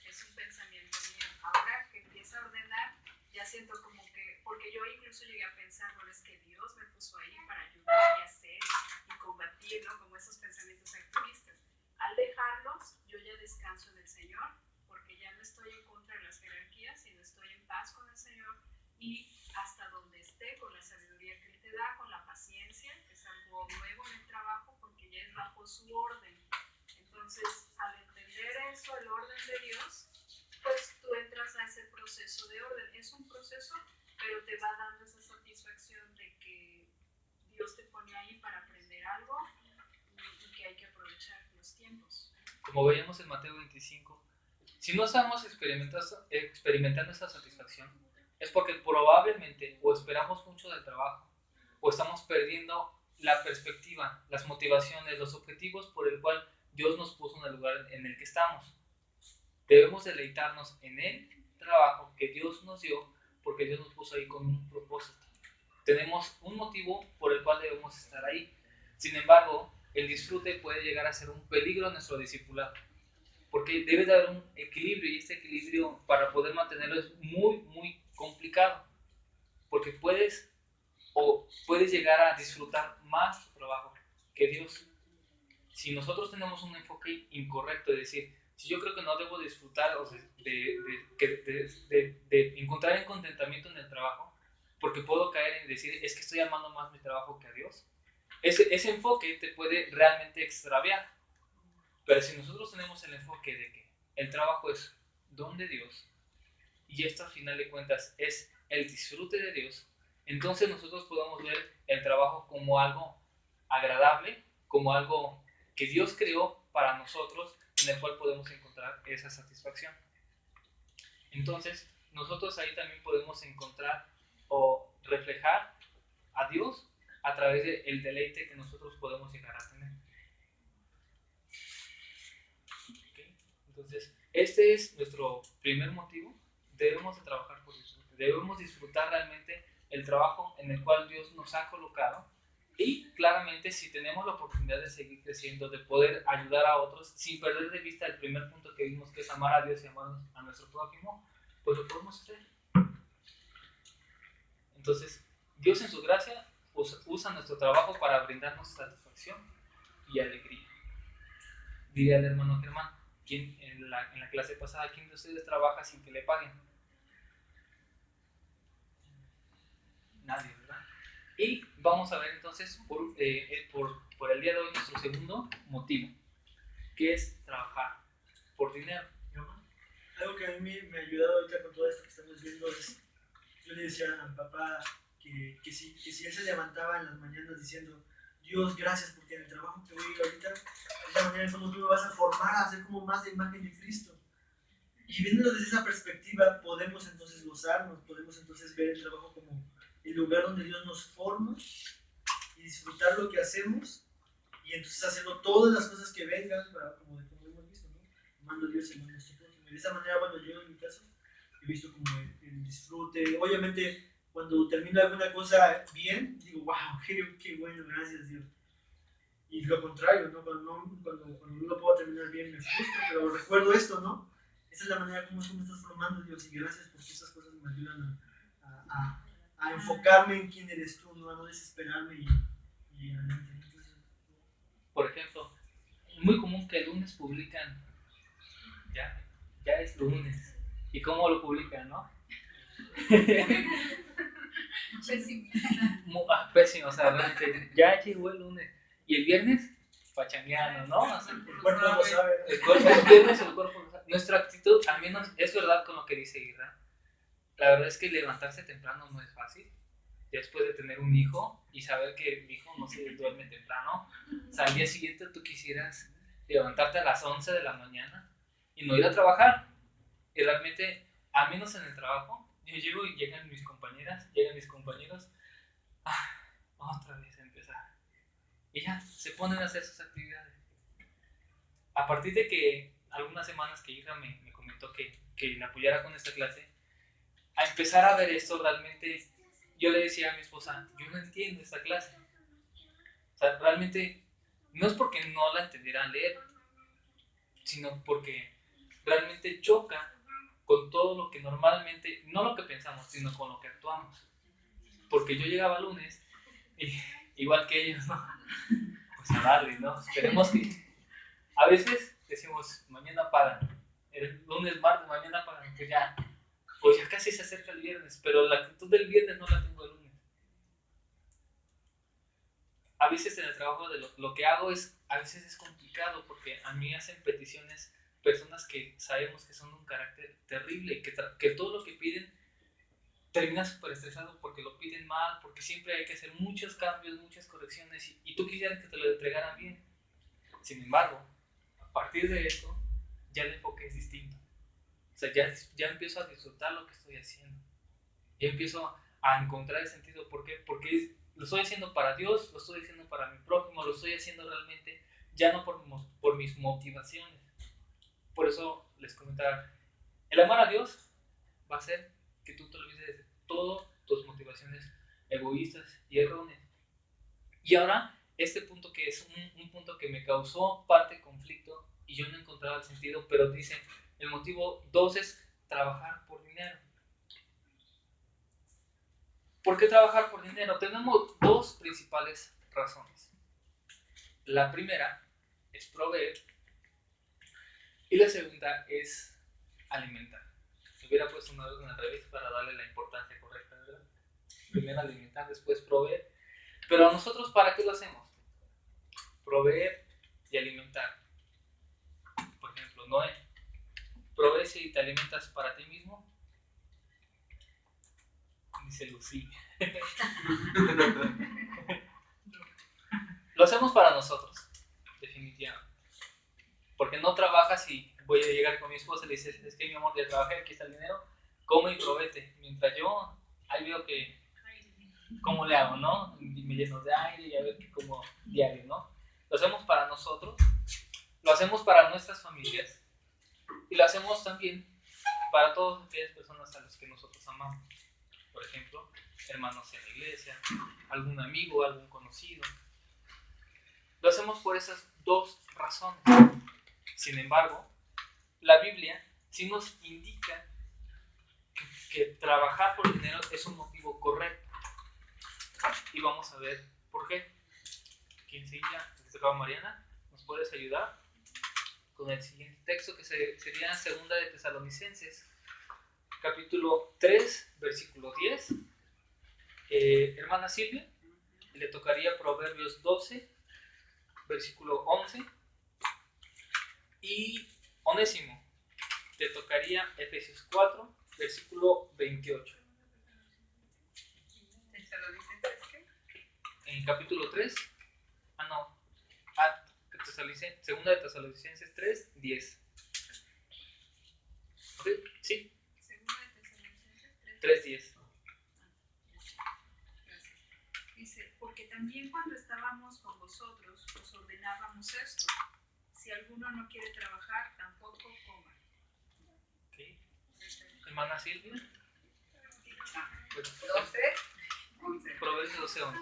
Es un pensamiento mío. Ahora que empieza a ordenar, ya siento como que, porque porque yo incluso llegué a pensar, bueno, es que Dios me puso ahí para ayudar y hacer y combatir, ¿no? Como esos pensamientos activistas. Al dejarlos, yo ya descanso en el Señor, porque ya no estoy en contra de las jerarquías, sino estoy en paz con el Señor y hasta donde esté, con la sabiduría que Él te da, con la paciencia, que es algo nuevo en el trabajo, porque ya es bajo su orden. Entonces, al entender eso, el orden de Dios, pues tú entras a ese proceso de orden. Es un proceso, pero te va dando esa satisfacción de que Dios te pone ahí para aprender algo y que hay que aprovechar los tiempos. Como veíamos en Mateo 25, si no estamos experimentando esa satisfacción, es porque probablemente o esperamos mucho del trabajo, o estamos perdiendo la perspectiva, las motivaciones, los objetivos por el cual Dios nos puso en el lugar en el que estamos. Debemos deleitarnos en el trabajo que Dios nos dio, porque Dios nos puso ahí con un propósito. Tenemos un motivo por el cual debemos estar ahí. Sin embargo, el disfrute puede llegar a ser un peligro en nuestro discipulado, porque debe de haber un equilibrio, y este equilibrio para poder mantenerlo es muy, muy complicado, porque puedes llegar a disfrutar más tu trabajo que Dios. Si nosotros tenemos un enfoque incorrecto, es decir, si yo creo que no debo disfrutar o de encontrar el contentamiento en el trabajo, porque puedo caer en decir, es que estoy amando más mi trabajo que a Dios, ese enfoque te puede realmente extraviar. Pero si nosotros tenemos el enfoque de que el trabajo es don de Dios, y esto al final de cuentas es el disfrute de Dios, entonces nosotros podemos ver el trabajo como algo agradable, como algo que Dios creó para nosotros, en el cual podemos encontrar esa satisfacción. Entonces, nosotros ahí también podemos encontrar o reflejar a Dios a través del deleite que nosotros podemos llegar a tener. ¿Okay? Entonces, este es nuestro primer motivo. Debemos de trabajar por disfrute. Debemos disfrutar realmente el trabajo en el cual Dios nos ha colocado. Y claramente, si tenemos la oportunidad de seguir creciendo, de poder ayudar a otros, sin perder de vista el primer punto que vimos, que es amar a Dios y amar a nuestro prójimo, pues lo podemos hacer. Entonces, Dios en su gracia usa nuestro trabajo para brindarnos satisfacción y alegría. Diría el hermano Germán, ¿quién, en la clase pasada, ¿quién de ustedes trabaja sin que le paguen? Nadie, ¿verdad? Y vamos a ver entonces por el día de hoy nuestro segundo motivo, que es trabajar por dinero. Algo que a mí me ha ayudado ahorita con todo esto que estamos viendo es, yo le decía a mi papá que si él se levantaba en las mañanas diciendo, Dios, gracias porque en el trabajo que voy a ir ahorita, de esa manera como tú me vas a formar a ser como más de imagen de Cristo. Y viéndolo desde esa perspectiva, podemos entonces gozarnos, podemos entonces ver el trabajo como el lugar donde Dios nos forma y disfrutar lo que hacemos y entonces haciendo todas las cosas que vengan, para, como hemos visto, ¿no? Amando a Dios y amando a nuestro prójimo. Y de esa manera, bueno, yo en mi caso he visto como el disfrute. Obviamente, cuando termino alguna cosa bien, digo, wow, qué bueno, gracias Dios. Y lo contrario, ¿no? Cuando no lo puedo terminar bien me frustro, pero recuerdo esto, ¿no? Esa es la manera como tú me estás formando, Dios, y gracias porque esas cosas me ayudan a enfocarme en quién eres tú, ¿no? A no desesperarme y adelante. Entonces, Por ejemplo, muy común que el lunes publican, ya es lunes. ¿Y cómo lo publican, no? Pésimo, o sea, realmente, ya llegó el lunes. Y el viernes, pachangueando, ¿no? O sea, el cuerpo lo sabe. El viernes el cuerpo lo sabe. Nuestra actitud, al menos, es verdad con lo que dice Irra. La verdad es que levantarse temprano no es fácil. Después de tener un hijo y saber que mi hijo no se duerme temprano, o sea, al día siguiente tú quisieras levantarte a las 11 de la mañana y no ir a trabajar. Y realmente, al menos en el trabajo, yo llego y llegan mis compañeras, llegan mis compañeros, otra vez a empezar. Y ya, se ponen a hacer sus actividades. A partir de que algunas semanas que Irra me comentó que le apoyara con esta clase, a empezar a ver esto realmente, yo le decía a mi esposa, yo no entiendo esta clase. O sea, realmente no es porque no la entendiera leer, sino porque realmente choca con todo lo que normalmente, no lo que pensamos, sino con lo que actuamos. porque yo llegaba lunes, y, igual que ellos, ¿no? Pues a darle, ¿no? Esperemos que... A veces decimos, mañana pagan, el lunes, martes, mañana pagan, pues ya casi se acerca el viernes, pero la actitud del viernes no la tengo el lunes. A veces en el trabajo de lo que hago a veces es complicado, porque a mí hacen peticiones personas que sabemos que son de un carácter terrible, que todo lo que piden termina súper estresado porque lo piden mal, porque siempre hay que hacer muchos cambios, muchas correcciones, y tú quisieras que te lo entregaran bien. Sin embargo, a partir de esto, ya el enfoque es distinto. O sea, ya empiezo a disfrutar lo que estoy haciendo. Ya empiezo a encontrar el sentido. ¿Por qué? Porque lo estoy haciendo para Dios, lo estoy haciendo para mi prójimo, lo estoy haciendo realmente ya no por mis motivaciones. Por eso les comentaba, el amar a Dios va a hacer que tú te olvides de todas tus motivaciones egoístas y erróneas. Y ahora, este punto que es un punto que me causó parte conflicto y yo no encontraba el sentido, pero dice, el motivo 2 es trabajar por dinero. ¿Por qué trabajar por dinero? Tenemos dos principales razones. La primera es proveer y la segunda es alimentar. Me hubiera puesto una vez en la revista para darle la importancia correcta, ¿verdad? Primero alimentar, después proveer. Pero nosotros, ¿para qué lo hacemos? Proveer y alimentar. Por ejemplo, Noé, ¿provees y te alimentas para ti mismo? Dice Lucy. Lo hacemos para nosotros, definitivamente. Porque no trabajas y voy a llegar con mi esposa y le dices, es que mi amor, ya trabajé, aquí está el dinero, come y provete. Mientras yo ahí veo que, ¿cómo le hago, no? Y me lleno de aire y a ver que como diario, ¿no? Lo hacemos para nosotros, lo hacemos para nuestras familias y lo hacemos también para todas aquellas personas a las que nosotros amamos. Por ejemplo, hermanos en la iglesia, algún amigo, algún conocido. Lo hacemos por esas dos razones. Sin embargo, la Biblia sí nos indica que trabajar por dinero es un motivo correcto. Y vamos a ver por qué. ¿Quién sigue? Mariana, ¿nos puedes ayudar con el siguiente texto que sería 2 de Tesalonicenses, capítulo 3, versículo 10? Hermana Silvia, le tocaría Proverbios 12, versículo 11. Y Onésimo, te tocaría Efesios 4, versículo 28. En capítulo 3, segunda de Tesalonicenses 3, 10. ¿Ok? Sí. Segunda de Tesalonicenses 3, 10. Dice, porque también cuando estábamos con vosotros os ordenábamos esto: si alguno no quiere trabajar, tampoco coma. Okay. Hermana Silvia. 12, 11. Proverbios 12, 11.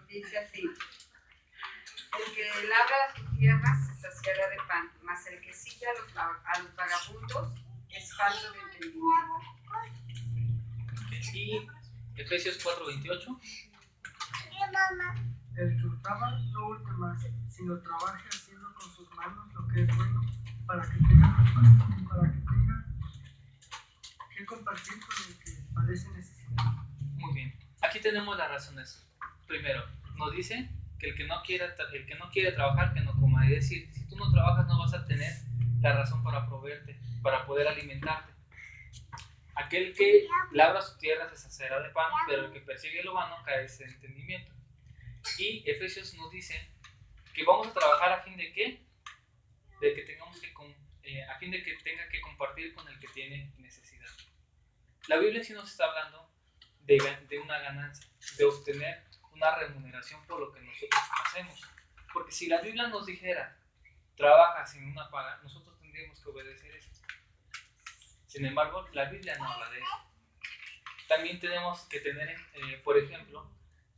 Dice así: el que labra su tierra se saciará de pan, mas el que sigue a los vagabundos es falto de entendimiento. Y Efesios 4, 28. El que hurtaba no hurte más, sino trabaje haciendo con sus manos lo que es bueno, para que tenga que compartir con el que padece necesidad. Muy bien. Aquí tenemos las razones. Primero, nos dice que el que no quiere trabajar, que no coma. Es decir, si tú no trabajas, no vas a tener la razón para proveerte, para poder alimentarte. Aquel que labra su tierra se saciará de pan, pero el que persigue lo vano carece de entendimiento. Y Efesios nos dice que vamos a trabajar a fin de qué? De que tengamos a fin de que tenga que compartir con el que tiene necesidad. La Biblia sí nos está hablando de una ganancia, de obtener una remuneración por lo que nosotros hacemos. Porque si la Biblia nos dijera, trabaja sin una paga, nosotros tendríamos que obedecer eso. Sin embargo, la Biblia no habla de eso. También tenemos que tener, por ejemplo,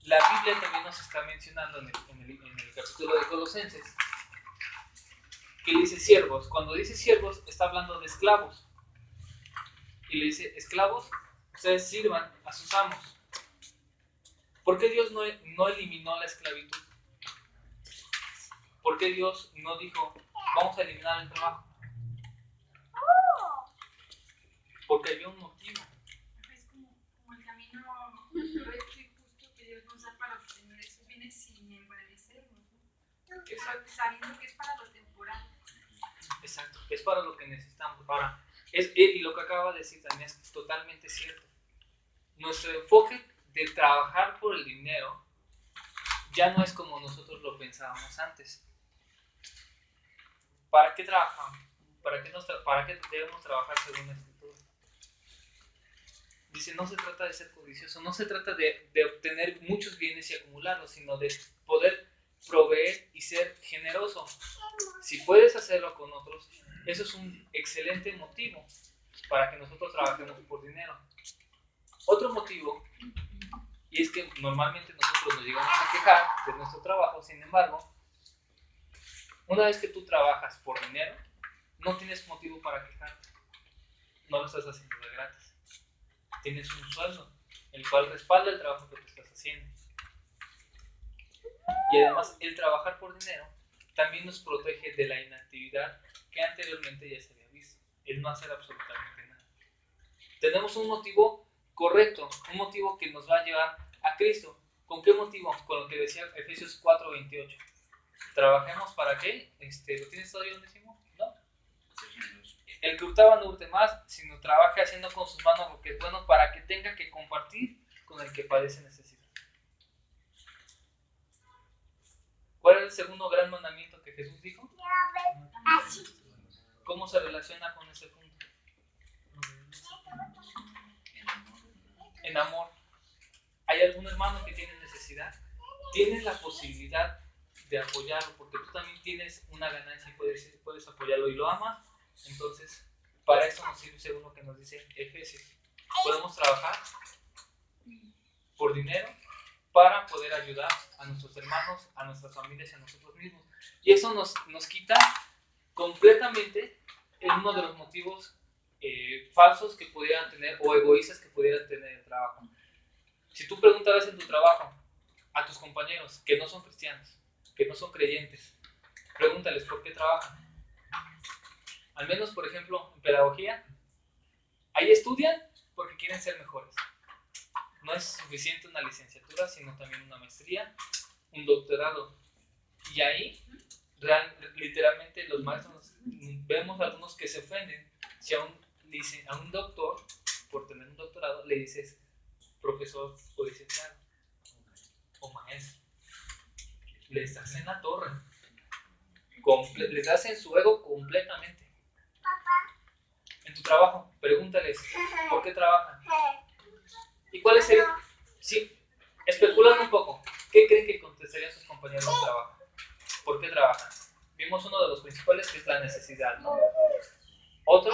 la Biblia también nos está mencionando en el capítulo de Colosenses, que dice siervos. Cuando dice siervos, está hablando de esclavos. Y le dice, esclavos, ustedes sirvan a sus amos. ¿Por qué Dios no eliminó la esclavitud? ¿Por qué Dios no dijo, vamos a eliminar el trabajo? Porque había un motivo. Es como el camino recto y justo que Dios nos da para obtener esos bienes sin envanecernos, ¿no? Sabiendo que es para lo temporal. Exacto, es para lo que necesitamos. Ahora, y lo que acaba de decir también es totalmente cierto. Nuestro enfoque de trabajar por el dinero ya no es como nosotros lo pensábamos antes. ¿Para qué trabajamos? ¿Para qué debemos trabajar según la Escritura? Dice, no se trata de ser codicioso, no se trata de obtener muchos bienes y acumularlos, sino de poder proveer y ser generoso. Si puedes hacerlo con otros, eso es un excelente motivo para que nosotros trabajemos por dinero. Otro motivo, y es que normalmente nosotros nos llegamos a quejar de nuestro trabajo, sin embargo, una vez que tú trabajas por dinero, no tienes motivo para quejarte. No lo estás haciendo de gratis. Tienes un sueldo, el cual respalda el trabajo que tú estás haciendo. Y además, el trabajar por dinero también nos protege de la inactividad que anteriormente ya se había visto, el no hacer absolutamente nada. Tenemos un motivo correcto, un motivo que nos va a llevar a Cristo. ¿Con qué motivo? Con lo que decía Efesios 4:28. ¿Trabajemos para qué? ¿Lo tienes todavía donde decimos? ¿No? El que hurtaba no hurte más, sino trabaje haciendo con sus manos lo que es bueno para que tenga que compartir con el que padece necesidad. ¿Cuál es el segundo gran mandamiento que Jesús dijo? ¿Cómo se relaciona con ese punto? En amor. ¿Hay algún hermano que tiene necesidad? Tienes la posibilidad de apoyarlo, porque tú también tienes una ganancia y puedes apoyarlo y lo amas. Entonces, para eso nos sirve según lo que nos dice Efesios. Podemos trabajar por dinero para poder ayudar a nuestros hermanos, a nuestras familias y a nosotros mismos. Y eso nos quita completamente uno de los motivos falsos que pudieran tener o egoístas que pudieran tener el trabajo. Si tú preguntaras en tu trabajo a tus compañeros que no son cristianos, que no son creyentes, pregúntales por qué trabajan. Al menos, por ejemplo, en pedagogía, ahí estudian porque quieren ser mejores. No es suficiente una licenciatura, sino también una maestría, un doctorado. Y ahí, literalmente, los maestros, vemos algunos que se ofenden si a un doctor, por tener un doctorado, le dices profesor o licenciado o maestro. Les das en la torre. Les das en su ego completamente. En tu trabajo, pregúntales por qué trabajan. ¿Y cuál es el...? Sí, especulando un poco, ¿qué creen que contestarían sus compañeros de trabajo? ¿Por qué trabajan? Vimos uno de los principales, que es la necesidad, ¿no? Otro,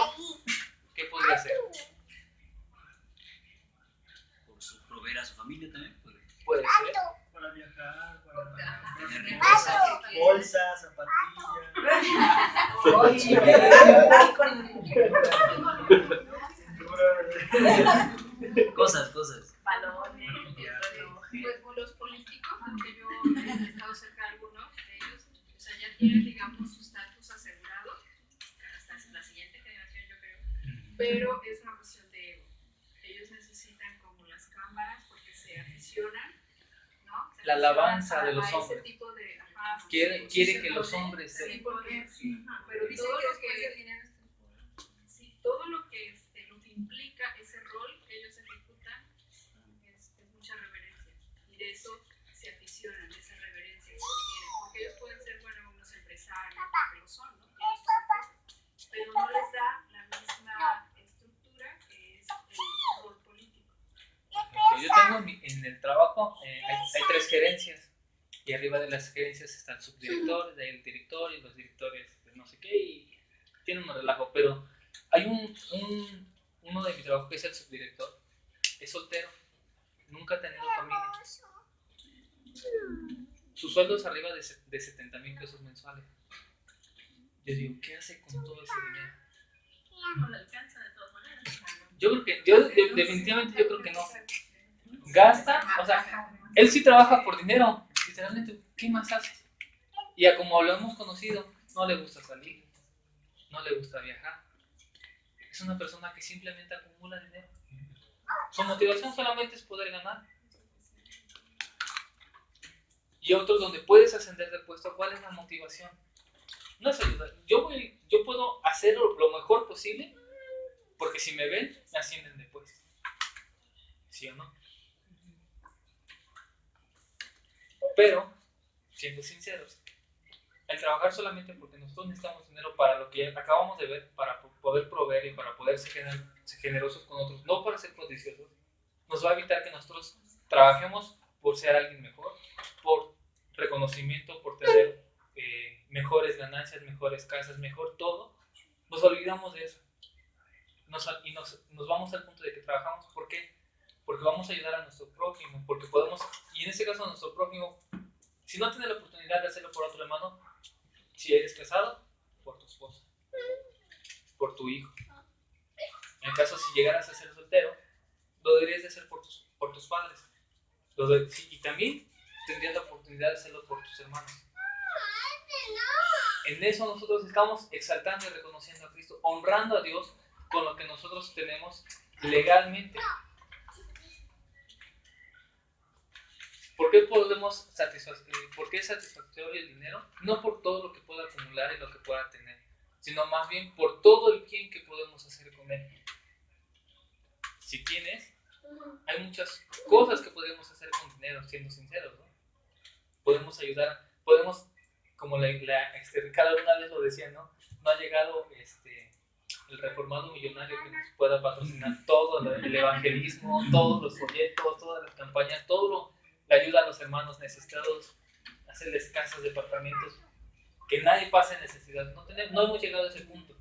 ¿qué podría ser? Por proveer a su familia también. Puede ser. Para viajar, para Tener riqueza, bolsas, zapatillas. Cosas. Balones, pues con los políticos, aunque yo he estado cerca de algunos de ellos, o sea, ya tienen, digamos, su estatus asegurado hasta la siguiente generación, yo creo, pero es una cuestión de ego. Ellos necesitan como las cámaras porque se aficionan, ¿no? La alabanza de los a hombres. ese tipo de... Quiere que los hombres... Sí, porque, pero todo lo que... Sí, todo lo que implica ese rol que ellos ejecutan es mucha reverencia, y de eso se aficionan, de esa reverencia que tienen, porque ellos pueden ser, bueno, unos empresarios, porque lo son, ¿no? Pero no les da la misma estructura que es el rol político. Yo tengo en el trabajo, hay 3 gerencias, y arriba de las gerencias está el subdirector, de ahí el director y los directores de no sé qué, y tiene un relajo, pero hay uno de mi trabajo que es el subdirector, es soltero, nunca ha tenido familia. Su sueldo es arriba de 70,000 pesos mensuales. Yo digo, ¿qué hace con todo ese dinero? No le alcanza de todas maneras. Definitivamente yo creo que no. Gasta, o sea, él sí trabaja por dinero, literalmente, ¿qué más hace? Y a como lo hemos conocido, no le gusta salir, no le gusta viajar. Es una persona que simplemente acumula dinero. Su motivación solamente es poder ganar. Y otros donde puedes ascender de puesto, ¿cuál es la motivación? No es ayudar. Yo puedo hacer lo mejor posible porque si me ven, me ascienden de puesto. ¿Sí o no? Pero, siendo sinceros, el trabajar solamente porque nosotros necesitamos dinero para lo que acabamos de ver, para poder proveer y para poder ser generosos con otros, no para ser codiciosos, nos va a evitar que nosotros trabajemos por ser alguien mejor, por reconocimiento, por tener mejores ganancias, mejores casas, mejor todo. Nos olvidamos de eso. Nos vamos al punto de que trabajamos. ¿Por qué? Porque vamos a ayudar a nuestro prójimo, porque podemos, y en ese caso a nuestro prójimo, si no tiene la oportunidad de hacerlo por otro hermano, si eres casado, por tu esposa, por tu hijo. En el caso si llegaras a ser soltero, lo deberías de hacer por tus padres. Y también tendrías la oportunidad de hacerlo por tus hermanos. En eso nosotros estamos exaltando y reconociendo a Cristo, honrando a Dios con lo que nosotros tenemos legalmente. ¿Por qué por qué es satisfactorio el dinero? No por todo lo que pueda acumular y lo que pueda tener, sino más bien por todo el bien que podemos hacer con él. Si tienes, hay muchas cosas que podemos hacer con dinero, siendo sinceros, ¿no? Podemos ayudar, como cada una vez lo decía, ¿no? No ha llegado el reformado millonario que nos pueda patrocinar todo el evangelismo, todos los folletos, todas las campañas, la ayuda a los hermanos necesitados, hacerles casas, departamentos, que nadie pase necesidad. No hemos llegado a ese punto.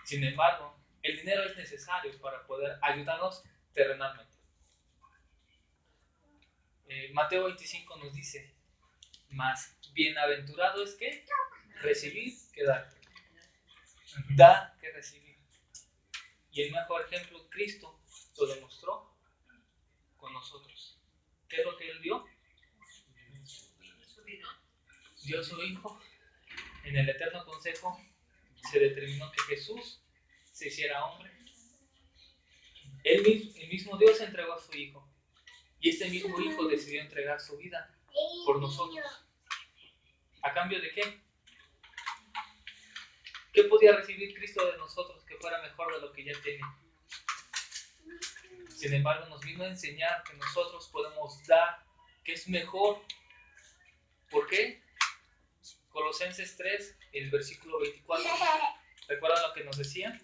Sin embargo, el dinero es necesario para poder ayudarnos terrenalmente. Mateo 25 nos dice, más bienaventurado es que recibir que dar. Da que recibir. Y el mejor ejemplo, Cristo lo demostró con nosotros. ¿Qué es lo que Él dio? Dio a su Hijo. En el eterno consejo se determinó que Jesús se hiciera hombre. El mismo Dios entregó a su Hijo. Y este mismo Hijo decidió entregar su vida por nosotros. ¿A cambio de qué? ¿Qué podía recibir Cristo de nosotros que fuera mejor de lo que ya tiene? Sin embargo, nos vino a enseñar que nosotros podemos dar, que es mejor. ¿Por qué? Colosenses 3, el versículo 24. ¿Recuerdan lo que nos decía?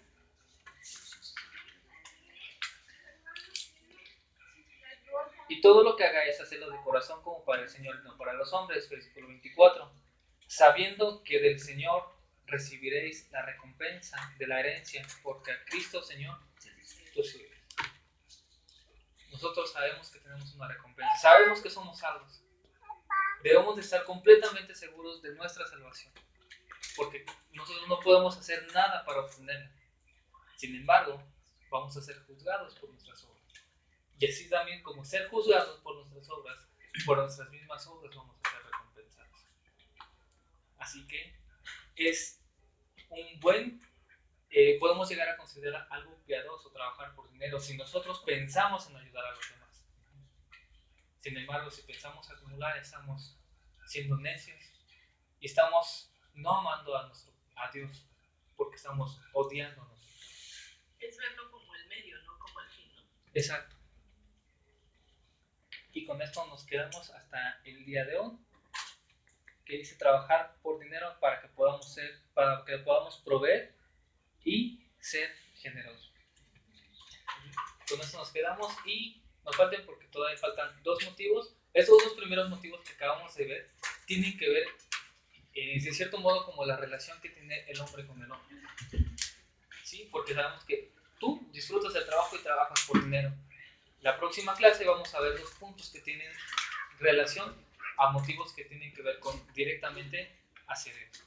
Y todo lo que hagáis, hacedlo de corazón como para el Señor, no para los hombres. Versículo 24. Sabiendo que del Señor recibiréis la recompensa de la herencia, porque a Cristo Señor tú sirves. Nosotros sabemos que tenemos una recompensa, sabemos que somos salvos. Debemos de estar completamente seguros de nuestra salvación, porque nosotros no podemos hacer nada para obtenerla. Sin embargo, vamos a ser juzgados por nuestras obras. Y así también como ser juzgados por nuestras obras, por nuestras mismas obras vamos a ser recompensados. Así que es un buen, podemos llegar a considerar algo piadoso trabajar por dinero si nosotros pensamos en ayudar a los demás. Sin embargo, si pensamos acumular, estamos siendo necios y estamos no amando a Dios porque estamos odiando a nosotros. Es verlo como el medio, no como el fin, ¿no? Exacto. Y con esto nos quedamos hasta el día de hoy, que dice trabajar por dinero para que podamos proveer y ser generosos. Con esto nos quedamos y nos faltan porque todavía faltan dos motivos. Esos dos primeros motivos que acabamos de ver tienen que ver, de cierto modo, como la relación que tiene el hombre con el hombre. ¿Sí? Porque sabemos que tú disfrutas del trabajo y trabajas por dinero. La próxima clase vamos a ver los puntos que tienen relación a motivos que tienen que ver con directamente hacer eso.